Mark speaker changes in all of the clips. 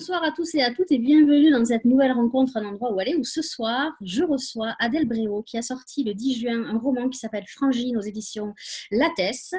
Speaker 1: Bonsoir à tous et à toutes et bienvenue dans cette nouvelle rencontre, un endroit où aller, où ce soir, je reçois Adèle Bréau qui a sorti le 10 juin un roman qui s'appelle Frangine aux éditions Lattès.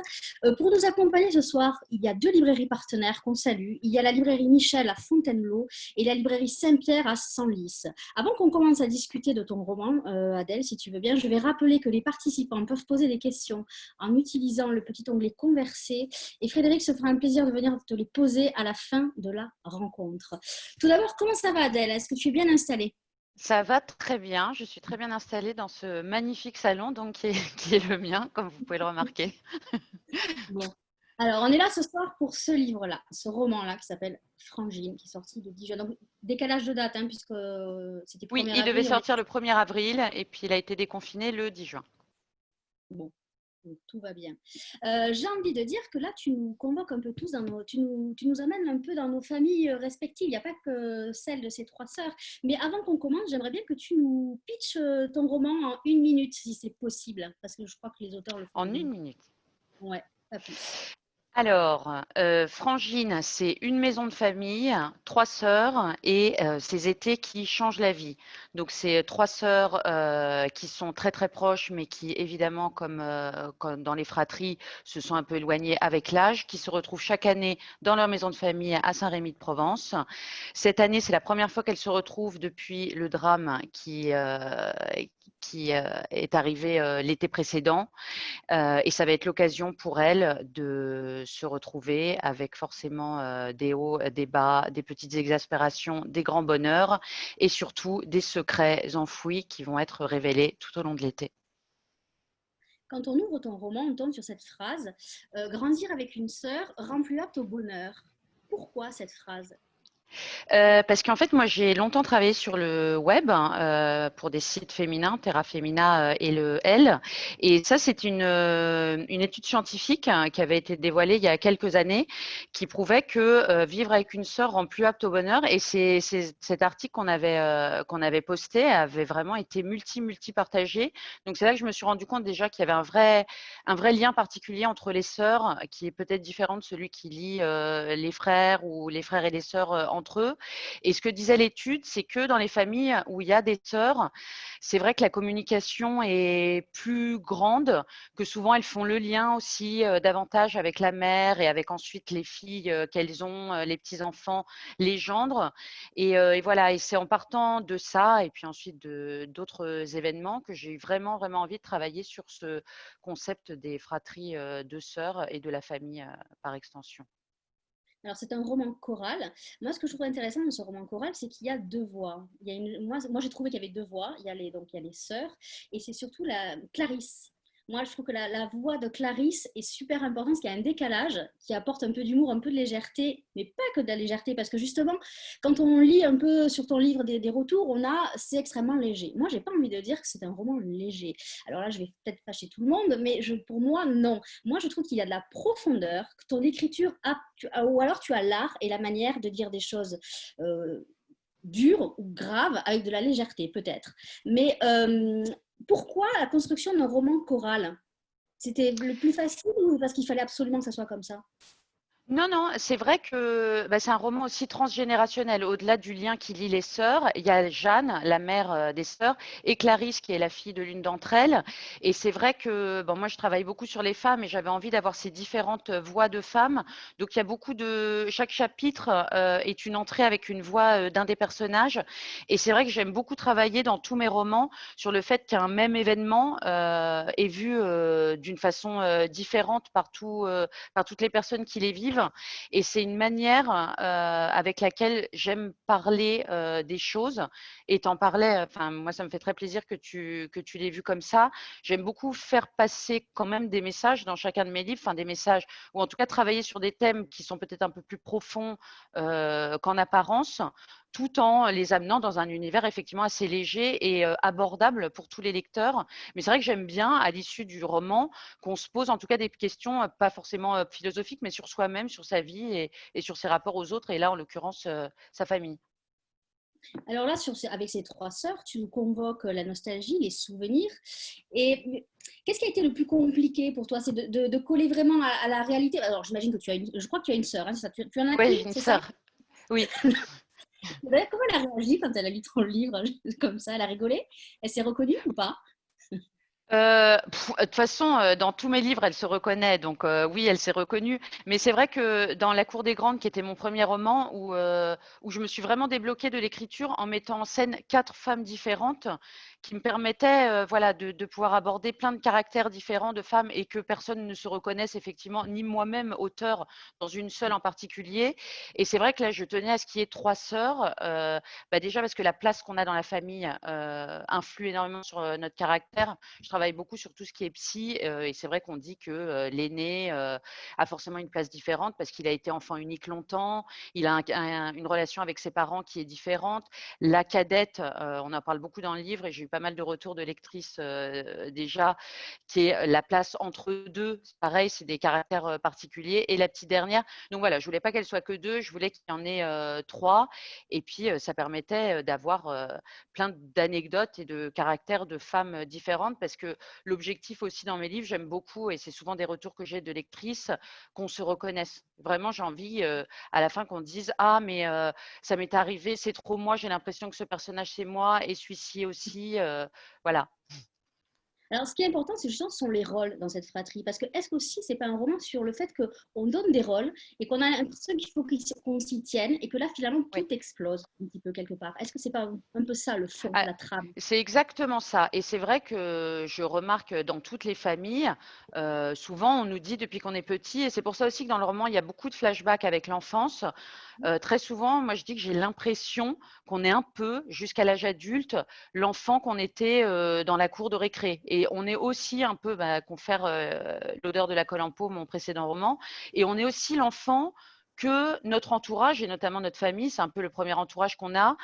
Speaker 1: Pour nous accompagner ce soir, il y a deux librairies partenaires qu'on salue. Il y a la librairie Michel à Fontainebleau et la librairie Saint-Pierre à Senlis. Avant qu'on commence à discuter de ton roman, Adèle, si tu veux bien, je vais rappeler que les participants peuvent poser des questions en utilisant le petit onglet Converser et Frédéric se fera un plaisir de venir te les poser à la fin de la rencontre. Tout d'abord, comment ça va Adèle? Est-ce que tu es bien installée?
Speaker 2: Ça va très bien. Je suis très bien installée dans ce magnifique salon, donc qui est le mien, comme vous pouvez le remarquer.
Speaker 1: Bon. Alors, on est là ce soir pour ce livre-là, ce roman-là qui s'appelle Frangine, qui est sorti le 10 juin. Donc, décalage de date, hein, puisque c'était
Speaker 2: Oui,
Speaker 1: 1er
Speaker 2: il devait
Speaker 1: avril. On est...
Speaker 2: sortir le 1er avril et puis il a été déconfiné le 10 juin.
Speaker 1: Bon, donc, tout va bien. J'ai envie de dire que là, tu nous convoques un peu tous, tu nous amènes un peu dans nos familles respectives. Il n'y a pas que celle de ces trois sœurs. Mais avant qu'on commence, j'aimerais bien que tu nous pitches ton roman en 1 minute, si c'est possible, parce que je crois que les auteurs le font
Speaker 2: En
Speaker 1: mieux.
Speaker 2: 1 minute.
Speaker 1: Ouais, pas plus.
Speaker 2: Alors, Frangine, c'est une maison de famille, 3 sœurs et ces étés qui changent la vie. Donc c'est 3 sœurs, qui sont très, très proches, mais qui évidemment comme dans les fratries, se sont un peu éloignées avec l'âge, qui se retrouvent chaque année dans leur maison de famille à Saint-Rémy-de-Provence. Cette année, c'est la première fois qu'elles se retrouvent depuis le drame qui est arrivé, l'été précédent. Et ça va être l'occasion pour elle de se retrouver avec forcément des hauts, des bas, des petites exaspérations, des grands bonheurs et surtout des secrets enfouis qui vont être révélés tout au long de l'été.
Speaker 1: Quand on ouvre ton roman, on tombe sur cette phrase grandir avec une sœur rend plus apte au bonheur. Pourquoi cette phrase?
Speaker 2: Parce qu'en fait, moi, j'ai longtemps travaillé sur le web pour des sites féminins, Terra Femina et le L. Et ça, c'est une étude scientifique qui avait été dévoilée il y a quelques années, qui prouvait que vivre avec une sœur rend plus apte au bonheur. Et cet article qu'on avait posté avait vraiment été multi partagé. Donc c'est là que je me suis rendu compte déjà qu'il y avait un vrai lien particulier entre les sœurs, qui est peut-être différent de celui qui lie les frères ou les frères et les sœurs entre eux. Et ce que disait l'étude, c'est que dans les familles où il y a des sœurs, c'est vrai que la communication est plus grande, que souvent elles font le lien aussi davantage avec la mère et avec ensuite les filles qu'elles ont, les petits-enfants, les gendres. Et voilà, et c'est en partant de ça et puis ensuite d'autres événements que j'ai eu vraiment envie de travailler sur ce concept des fratries de sœurs et de la famille par extension.
Speaker 1: Alors, c'est un roman choral. Moi, ce que je trouve intéressant dans ce roman choral, c'est qu'il y a deux voix. Moi j'ai trouvé qu'il y avait deux voix. Donc, il y a les sœurs, et c'est surtout la Clarisse. Moi, je trouve que la voix de Clarisse est super importante, parce qu'il y a un décalage qui apporte un peu d'humour, un peu de légèreté, mais pas que de la légèreté, parce que justement, quand on lit un peu sur ton livre des retours, c'est extrêmement léger. Moi, j'ai pas envie de dire que c'est un roman léger. Alors là, je vais peut-être fâcher tout le monde, mais pour moi, non. Moi, je trouve qu'il y a de la profondeur, que ton écriture ou alors tu as l'art et la manière de dire des choses euh, dures ou graves avec de la légèreté, peut-être. Mais pourquoi la construction d'un roman choral? C'était le plus facile ou parce qu'il fallait absolument que ça soit comme ça?
Speaker 2: Non, non, c'est vrai que c'est un roman aussi transgénérationnel. Au-delà du lien qui lie les sœurs, il y a Jeanne, la mère des sœurs, et Clarisse, qui est la fille de l'une d'entre elles. Et c'est vrai que bon, moi, je travaille beaucoup sur les femmes et j'avais envie d'avoir ces différentes voix de femmes. Donc, il y a beaucoup de... Chaque chapitre est une entrée avec une voix d'un des personnages. Et c'est vrai que j'aime beaucoup travailler dans tous mes romans sur le fait qu'un même événement est vu d'une façon différente par toutes les personnes qui les vivent. Et c'est une manière avec laquelle j'aime parler des choses. Et t'en parlais, enfin, moi, ça me fait très plaisir que tu l'aies vu comme ça. J'aime beaucoup faire passer quand même des messages dans chacun de mes livres, enfin des messages, ou en tout cas travailler sur des thèmes qui sont peut-être un peu plus profonds qu'en apparence, tout en les amenant dans un univers effectivement assez léger et abordable pour tous les lecteurs. Mais c'est vrai que j'aime bien, à l'issue du roman, qu'on se pose en tout cas des questions, pas forcément philosophiques, mais sur soi-même, sur sa vie et sur ses rapports aux autres, et là, en l'occurrence, sa famille.
Speaker 1: Alors là, avec ces trois sœurs, tu nous convoques la nostalgie, les souvenirs. Et qu'est-ce qui a été le plus compliqué pour toi? C'est de coller vraiment à la réalité. Alors, j'imagine que je crois que tu as une sœur, hein, c'est ça? Tu en as
Speaker 2: Oui,
Speaker 1: qu'une,
Speaker 2: j'ai une
Speaker 1: c'est ça?
Speaker 2: sœur. Oui.
Speaker 1: D'ailleurs, comment elle a réagi quand elle a lu ton livre comme ça? Elle a rigolé? Elle s'est reconnue ou pas?
Speaker 2: De toute façon, dans tous mes livres, elle se reconnaît, donc oui, elle s'est reconnue. Mais c'est vrai que dans La Cour des Grandes, qui était mon premier roman, où je me suis vraiment débloquée de l'écriture en mettant en scène 4 femmes différentes, qui me permettaient, voilà, de pouvoir aborder plein de caractères différents de femmes et que personne ne se reconnaisse effectivement, ni moi-même, auteur, dans une seule en particulier. Et c'est vrai que là, je tenais à ce qu'il y ait 3 sœurs, déjà parce que la place qu'on a dans la famille, influe énormément sur, notre caractère. Je travaille beaucoup sur tout ce qui est psy, et c'est vrai qu'on dit que l'aîné a forcément une place différente parce qu'il a été enfant unique longtemps, il a une relation avec ses parents qui est différente. La cadette, on en parle beaucoup dans le livre et j'ai eu pas mal de retours de lectrices déjà, qui est la place entre deux. Pareil, c'est des caractères particuliers. Et la petite dernière, donc voilà, je voulais pas qu'elle soit que deux, je voulais qu'il y en ait 3. Et puis, ça permettait d'avoir plein d'anecdotes et de caractères de femmes différentes parce que l'objectif aussi dans mes livres, j'aime beaucoup, et c'est souvent des retours que j'ai de lectrices, qu'on se reconnaisse. Vraiment, j'ai envie à la fin qu'on dise ah mais ça m'est arrivé, c'est trop moi, j'ai l'impression que ce personnage c'est moi et celui-ci aussi, voilà.
Speaker 1: Alors, ce qui est important, c'est justement, ce sont les rôles dans cette fratrie. Parce que est-ce qu'aussi, c'est pas un roman sur le fait qu'on donne des rôles et qu'on a l'impression qu'il faut qu'on s'y tienne et que là, finalement, tout
Speaker 2: Oui.
Speaker 1: explose un petit peu quelque part. Est-ce que c'est pas un peu ça le fond,
Speaker 2: Ah,
Speaker 1: la trame?
Speaker 2: c'est exactement ça, et c'est vrai que je remarque dans toutes les familles, souvent on nous dit depuis qu'on est petit, et c'est pour ça aussi que dans le roman il y a beaucoup de flashbacks avec l'enfance. Très souvent, moi je dis que j'ai l'impression qu'on est un peu, jusqu'à l'âge adulte, l'enfant qu'on était, dans la cour de récré, et on est aussi un peu, confère, L'odeur de la colle en peau, mon précédent roman, et on est aussi l'enfant que notre entourage et notamment notre famille, c'est un peu le premier entourage qu'on a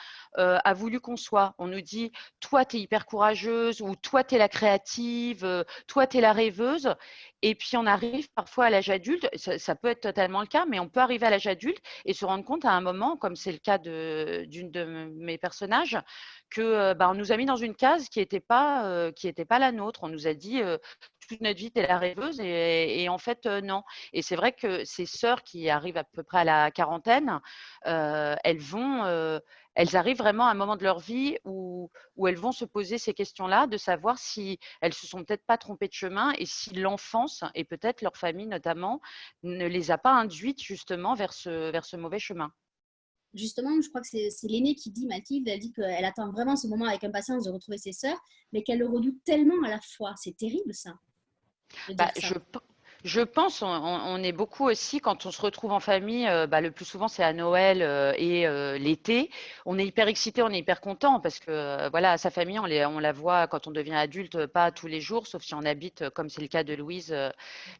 Speaker 2: voulu qu'on soit. On nous dit toi tu es hyper courageuse, ou toi tu es la créative, toi tu es la rêveuse, et puis on arrive parfois à l'âge adulte, ça peut être totalement le cas, mais on peut arriver à l'âge adulte et se rendre compte à un moment, comme c'est le cas d'une de mes personnages, que on nous a mis dans une case qui était pas la nôtre. On nous a dit toute notre vie tu es la rêveuse, et en fait non. Et c'est vrai que ces sœurs qui arrivent à peu près à la quarantaine, elles vont elles arrivent vraiment à un moment de leur vie où elles vont se poser ces questions-là, de savoir si elles se sont peut-être pas trompées de chemin, et si l'enfance, et peut-être leur famille notamment, ne les a pas induites justement vers ce mauvais chemin.
Speaker 1: Justement, je crois que c'est l'aînée qui dit, Mathilde, elle dit qu'elle attend vraiment ce moment avec impatience de retrouver ses sœurs, mais qu'elle le redoute tellement à la fois. C'est terrible, ça, de
Speaker 2: Bah,
Speaker 1: dire ça.
Speaker 2: je pense, on est beaucoup aussi, quand on se retrouve en famille, le plus souvent c'est à Noël et l'été. On est hyper excité, on est hyper content parce que voilà, sa famille, on la voit quand on devient adulte, pas tous les jours, sauf si on habite, comme c'est le cas de Louise,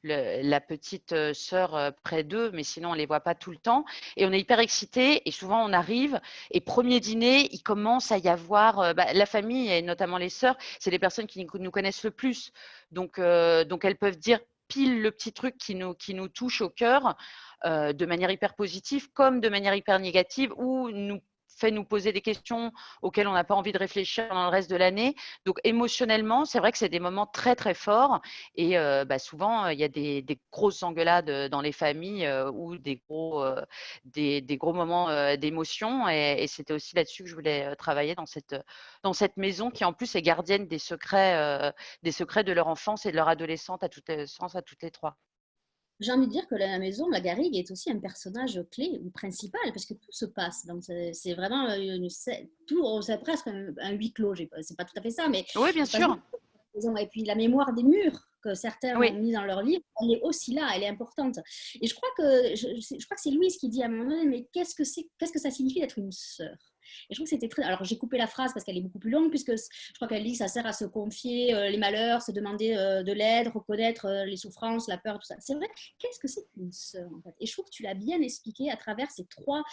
Speaker 2: la petite sœur près d'eux, mais sinon on les voit pas tout le temps. Et on est hyper excité, et souvent on arrive, et premier dîner, il commence à y avoir la famille, et notamment les sœurs, c'est les personnes qui nous connaissent le plus. Donc elles peuvent dire pile le petit truc qui nous touche au cœur, de manière hyper positive comme de manière hyper négative, ou nous fait nous poser des questions auxquelles on n'a pas envie de réfléchir dans le reste de l'année. Donc émotionnellement, c'est vrai que c'est des moments très très forts, et souvent il y a des grosses engueulades dans les familles, ou des gros moments d'émotion, et c'était aussi là-dessus que je voulais travailler dans cette maison qui en plus est gardienne des secrets de leur enfance et de leur adolescence à toutes les trois.
Speaker 1: J'ai envie de dire que la maison, la garrigue, est aussi un personnage clé ou principal, parce que tout se passe. Donc, c'est vraiment tout, c'est presque un huis clos. C'est pas tout à fait ça, mais
Speaker 2: Oui, bien
Speaker 1: il se passe
Speaker 2: sûr.
Speaker 1: beaucoup dans la maison. Et puis, la mémoire des murs que certains ont
Speaker 2: Oui.
Speaker 1: mis dans leur livre, elle est aussi là, elle est importante. Et je crois que, je crois que c'est Louise qui dit à un moment donné, mais qu'est-ce que ça signifie d'être une sœur? Et je trouve que c'était très. Alors, j'ai coupé la phrase parce qu'elle est beaucoup plus longue, puisque je crois qu'elle dit que ça sert à se confier les malheurs, se demander de l'aide, reconnaître les souffrances, la peur, tout ça. C'est vrai. Qu'est-ce que c'est qu'une sœur, en fait? Et je trouve que tu l'as bien expliqué à travers ces trois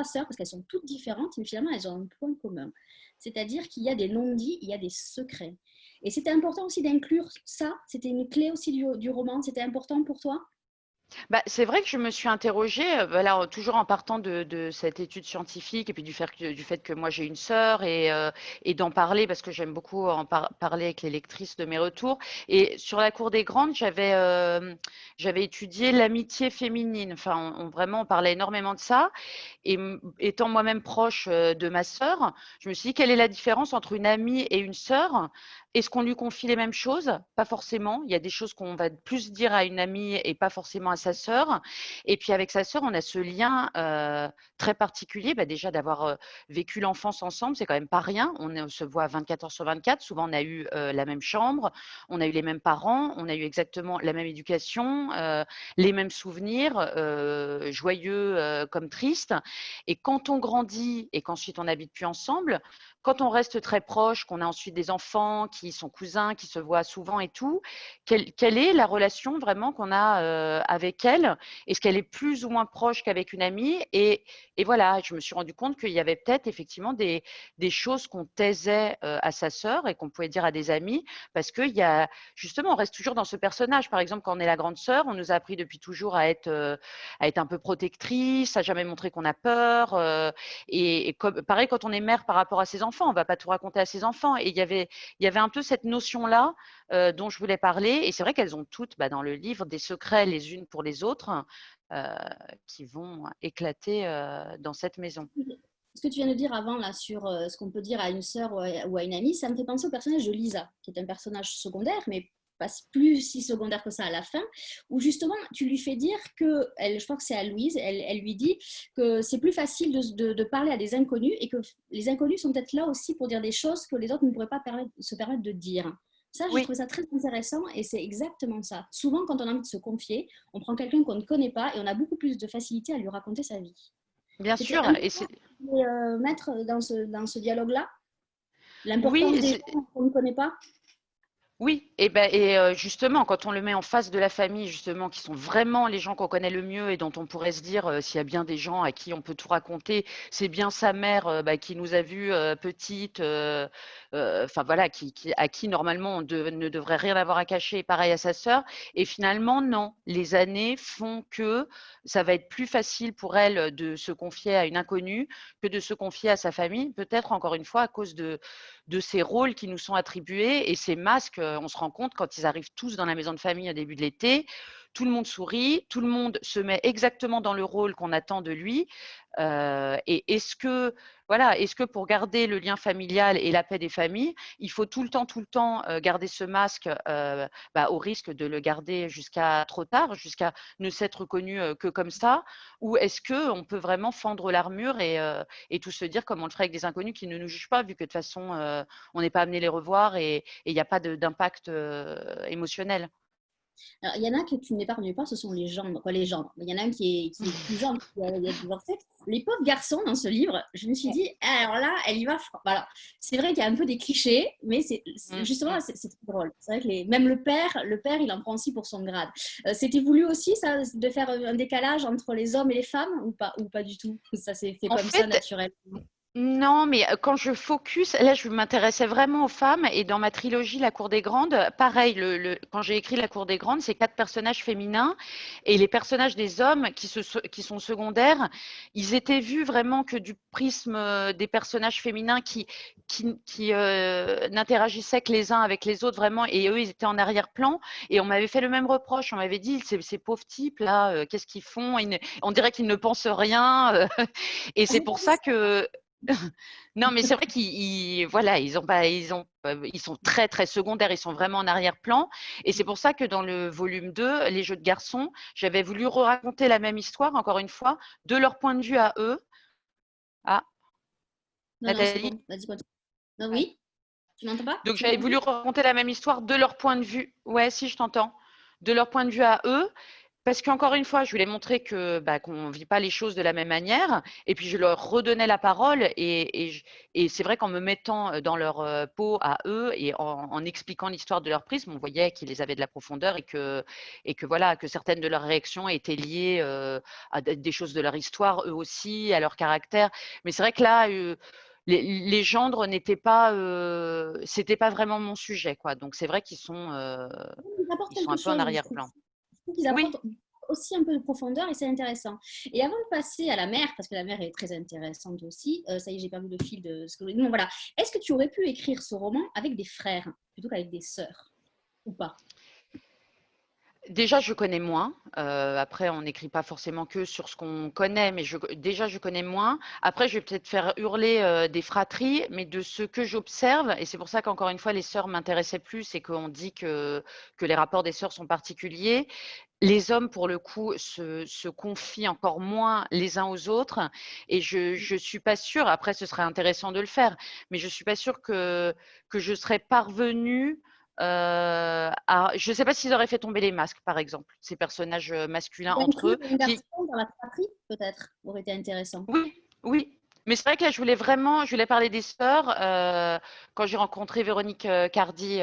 Speaker 1: sœurs, parce qu'elles sont toutes différentes, mais finalement, elles ont un point commun. C'est-à-dire qu'il y a des non-dits, il y a des secrets. Et c'était important aussi d'inclure ça. C'était une clé aussi du roman. C'était important pour toi?
Speaker 2: Bah, c'est vrai que je me suis interrogée, voilà, toujours en partant de cette étude scientifique et puis du fait que moi j'ai une sœur et d'en parler parce que j'aime beaucoup parler avec les lectrices de mes retours. Et sur la cour des grandes, j'avais étudié l'amitié féminine. Enfin, vraiment, on parlait énormément de ça. Et étant moi-même proche de ma sœur, je me suis dit, quelle est la différence entre une amie et une sœur? Est-ce qu'on lui confie les mêmes choses? Pas forcément. Il y a des choses qu'on va plus dire à une amie et pas forcément à sa sœur. Et puis avec sa sœur, on a ce lien très particulier. Bah, déjà d'avoir vécu l'enfance ensemble, c'est quand même pas rien. On se voit 24 heures sur 24. Souvent, on a eu la même chambre, on a eu les mêmes parents, on a eu exactement la même éducation, les mêmes souvenirs, joyeux comme tristes. Et quand on grandit et qu'ensuite on n'habite plus ensemble, quand on reste très proche, qu'on a ensuite des enfants qui sont cousins, qui se voient souvent et tout, quelle est la relation vraiment qu'on a avec elle? Est-ce qu'elle est plus ou moins proche qu'avec une amie? Et voilà, je me suis rendu compte qu'il y avait peut-être effectivement des choses qu'on taisait à sa sœur et qu'on pouvait dire à des amis parce qu'il y a justement, on reste toujours dans ce personnage. Par exemple, quand on est la grande sœur, on nous a appris depuis toujours à être un peu protectrice, à jamais montrer qu'on a peur. Et comme, pareil, quand on est mère par rapport à ses enfants, on ne va pas tout raconter à ses enfants. Et il y avait un peu cette notion-là dont je voulais parler. Et c'est vrai qu'elles ont toutes, bah, dans le livre, des secrets les unes pour les autres euh, qui vont éclater dans cette maison.
Speaker 1: Ce que tu viens de dire avant là sur ce qu'on peut dire à une sœur ou à une amie, ça me fait penser au personnage de Lisa, qui est un personnage secondaire, mais pas plus si secondaire que ça à la fin, où justement tu lui fais dire que, je crois que c'est à Louise, elle lui dit que c'est plus facile de parler à des inconnus et que les inconnus sont peut-être là aussi pour dire des choses que les autres ne pourraient pas se permettre de dire. Ça, j'ai
Speaker 2: Oui,
Speaker 1: trouvé ça très intéressant et c'est exactement ça. Souvent, quand on a envie de se confier, on prend quelqu'un qu'on ne connaît pas et on a beaucoup plus de facilité à lui raconter sa vie.
Speaker 2: bien
Speaker 1: C'était
Speaker 2: sûr.
Speaker 1: un peu
Speaker 2: Et
Speaker 1: ça que je voulais, mettre dans ce dialogue-là, l'importance
Speaker 2: oui,
Speaker 1: des gens qu'on ne connaît pas.
Speaker 2: oui, et, ben, et justement, quand on le met en face de la famille, justement, qui sont vraiment les gens qu'on connaît le mieux et dont on pourrait se dire, s'il y a bien des gens à qui on peut tout raconter, c'est bien sa mère bah, qui nous a vus petites, enfin voilà, à qui normalement ne devrait rien avoir à cacher, pareil à sa sœur. Et finalement, non, les années font que ça va être plus facile pour elle de se confier à une inconnue que de se confier à sa famille, peut-être encore une fois à cause de ces rôles qui nous sont attribués et ces masques, on se rend compte quand ils arrivent tous dans la maison de famille au début de l'été, tout le monde sourit, tout le monde se met exactement dans le rôle qu'on attend de lui. Et est-ce que pour garder le lien familial et la paix des familles, il faut tout le temps garder ce masque bah, au risque de le garder jusqu'à trop tard, jusqu'à ne s'être reconnu que comme ça, ou est-ce qu'on peut vraiment fendre l'armure et tout se dire comme on le ferait avec des inconnus qui ne nous jugent pas, vu que de toute façon, on n'est pas amené les revoir et il n'y a pas d'impact émotionnel.
Speaker 1: Alors, il y en a que tu n'épargnes pas, ce sont les gendres, quoi, les gendres. Il y en a un qui est plus gendre, qui a divorcé. Les pauvres garçons dans ce livre, je me suis dit, ah, alors là, elle y va. Voilà. C'est vrai qu'il y a un peu des clichés, mais
Speaker 2: Mm,
Speaker 1: justement,
Speaker 2: mm.
Speaker 1: c'est très drôle. C'est vrai que même le père, il en prend aussi pour son grade. C'était voulu aussi, ça, de faire un décalage entre les hommes et les femmes, ou pas du tout? Ça s'est fait
Speaker 2: En
Speaker 1: comme ça,
Speaker 2: fait,
Speaker 1: naturellement.
Speaker 2: non, mais quand je focus, là, je m'intéressais vraiment aux femmes. Et dans ma trilogie La Cour des Grandes, pareil, quand j'ai écrit La Cour des Grandes, c'est 4 personnages féminins. Et les personnages des hommes qui sont secondaires, ils étaient vus vraiment que du prisme des personnages féminins qui n'interagissaient que les uns avec les autres vraiment. Et eux, ils étaient en arrière-plan. Et on m'avait fait le même reproche. On m'avait dit, ces pauvres types, là, qu'est-ce qu'ils font? On dirait qu'ils ne pensent rien. Et
Speaker 1: Ah,
Speaker 2: c'est
Speaker 1: j'ai pas
Speaker 2: pour
Speaker 1: vu
Speaker 2: ça
Speaker 1: ça.
Speaker 2: que non, mais c'est vrai voilà, ils sont très très secondaires, ils sont vraiment en arrière-plan. Et c'est pour ça que dans le volume 2, Les Jeux de garçons, j'avais voulu raconter la même histoire, encore une fois, de leur point de vue à eux. Ah,
Speaker 1: Non, non, c'est
Speaker 2: Nathalie.
Speaker 1: bon. Vas-y, continue. Non,
Speaker 2: Ouais.
Speaker 1: oui, tu m'entends pas?
Speaker 2: Donc
Speaker 1: Tu m'as
Speaker 2: j'avais voulu
Speaker 1: entendu?
Speaker 2: raconter la même histoire de leur point de vue. Ouais, si je t'entends. De leur point de vue à eux. Parce qu'encore une fois, je voulais montrer que bah, qu'on ne vit pas les choses de la même manière. Et puis, je leur redonnais la parole. Et c'est vrai qu'en me mettant dans leur peau à eux et en expliquant l'histoire de leur prisme, on voyait qu'ils avaient de la profondeur et que, voilà, que certaines de leurs réactions étaient liées à des choses de leur histoire, eux aussi, à leur caractère. Mais c'est vrai que là, les gendres c'était pas vraiment mon sujet, quoi. Donc, c'est vrai
Speaker 1: Ils apportent
Speaker 2: ils sont
Speaker 1: quelque
Speaker 2: un peu en
Speaker 1: chose, je trouve.
Speaker 2: arrière-plan.
Speaker 1: Je trouve qu'ils apportent
Speaker 2: Oui,
Speaker 1: aussi un peu de profondeur et c'est intéressant. Et avant de passer à la mère, parce que la mère est très intéressante aussi, ça y est, j'ai perdu le fil de ce que je voulais dire. Non, voilà. Est-ce que tu aurais pu écrire ce roman avec des frères plutôt qu'avec des sœurs ou pas?
Speaker 2: Déjà, je connais moins. Après, on n'écrit pas forcément que sur ce qu'on connaît, mais déjà, je connais moins. Après, je vais peut-être faire hurler des fratries, mais de ce que j'observe, et c'est pour ça qu'encore une fois, les sœurs m'intéressaient plus et qu'on dit que les rapports des sœurs sont particuliers. Les hommes, pour le coup, se confient encore moins les uns aux autres. Et je suis pas sûre, après, ce serait intéressant de le faire, mais je suis pas sûre que je serais parvenue je ne sais pas s'ils auraient fait tomber les masques, par exemple, ces personnages masculins entre
Speaker 1: D'inclure
Speaker 2: eux,
Speaker 1: un
Speaker 2: qui,
Speaker 1: garçon dans la fratrie, peut-être, aurait été intéressant.
Speaker 2: oui, oui. Mais c'est vrai que là, je voulais parler des sœurs. Quand j'ai rencontré Véronique Cardi,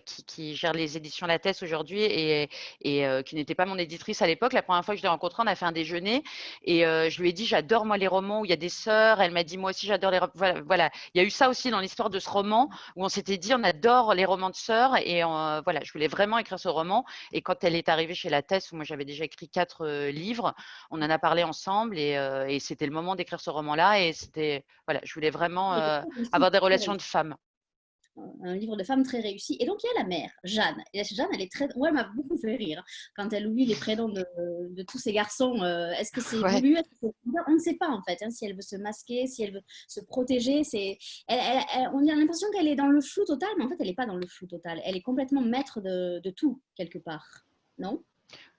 Speaker 2: qui gère les éditions Lattès aujourd'hui et qui n'était pas mon éditrice à l'époque, la première fois que je l'ai rencontrée, on a fait un déjeuner et je lui ai dit, j'adore moi les romans où il y a des sœurs. Elle m'a dit, moi aussi, j'adore les romans. Voilà, voilà. Il y a eu ça aussi dans l'histoire de ce roman où on s'était dit, on adore les romans de sœurs et voilà, je voulais vraiment écrire ce roman. Et quand elle est arrivée chez Lattès, où moi j'avais déjà écrit 4 livres, on en a parlé ensemble et c'était le moment d'écrire ce roman-là. Et c'était, voilà, je voulais vraiment
Speaker 1: Il était très
Speaker 2: avoir
Speaker 1: réussi,
Speaker 2: des
Speaker 1: très
Speaker 2: relations
Speaker 1: réussi.
Speaker 2: de femmes.
Speaker 1: Un livre de femme très réussi. Et donc, il y a la mère, Jeanne. Et Jeanne, elle est très. Ouais, elle m'a beaucoup fait rire quand elle oublie les prénoms de tous ces garçons. Est-ce que c'est
Speaker 2: Ouais.
Speaker 1: voulu? On ne sait pas, en fait, hein, si elle veut se masquer, si elle veut se protéger. On a l'impression qu'elle est dans le flou total, mais en fait, elle n'est pas dans le flou total. Elle est complètement maître de tout, quelque part. Non?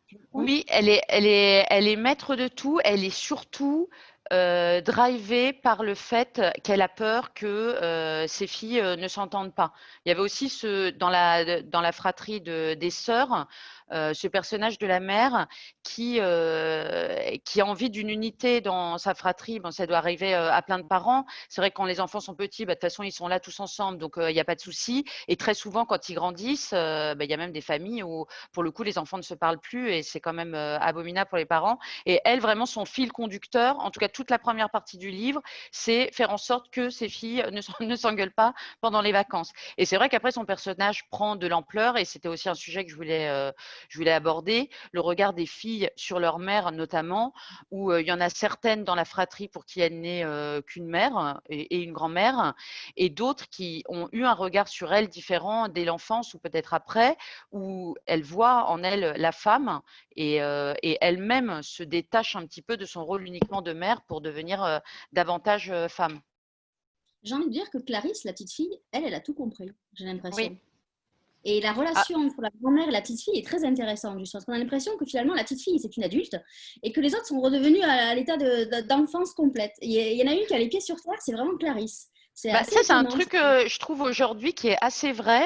Speaker 1: Tu comprends?
Speaker 2: Oui, elle est maître de tout. Elle est surtout drivée par le fait qu'elle a peur que ses filles ne s'entendent pas. Il y avait aussi dans la fratrie des sœurs, ce personnage de la mère qui a envie d'une unité dans sa fratrie. Bon, ça doit arriver à plein de parents. C'est vrai que quand les enfants sont petits, bah, de toute façon, ils sont là tous ensemble, donc il n'y a pas de souci. Et très souvent, quand ils grandissent, bah, il y a même des familles où pour le coup, les enfants ne se parlent plus et c'est quand même abominable pour les parents. Et elle, vraiment, son fil conducteur, en tout cas toute la première partie du livre, c'est faire en sorte que ses filles ne s'engueulent pas pendant les vacances. Et c'est vrai qu'après, son personnage prend de l'ampleur et c'était aussi un sujet que je voulais aborder, le regard des filles sur leur mère notamment, où il y en a certaines dans la fratrie pour qui elle n'est qu'une mère et une grand-mère, et d'autres qui ont eu un regard sur elle différent dès l'enfance ou peut-être après, où elle voit en elle la femme et elle-même se détache un petit peu de son rôle uniquement de mère pour devenir davantage femme.
Speaker 1: J'ai envie de dire que Clarisse, la petite fille, elle a tout compris, j'ai
Speaker 2: Oui.
Speaker 1: l'impression. Et la
Speaker 2: Ah,
Speaker 1: relation entre la grand-mère et la petite fille est très intéressante, justement, parce qu'on a l'impression que finalement la petite fille c'est une adulte et que les autres sont redevenus à l'état d'enfance complète. Il y en a une qui a les pieds sur terre, c'est vraiment Clarisse. C'est
Speaker 2: bah,
Speaker 1: assez
Speaker 2: ça, c'est un
Speaker 1: étonnant.
Speaker 2: truc je trouve aujourd'hui qui est assez vrai.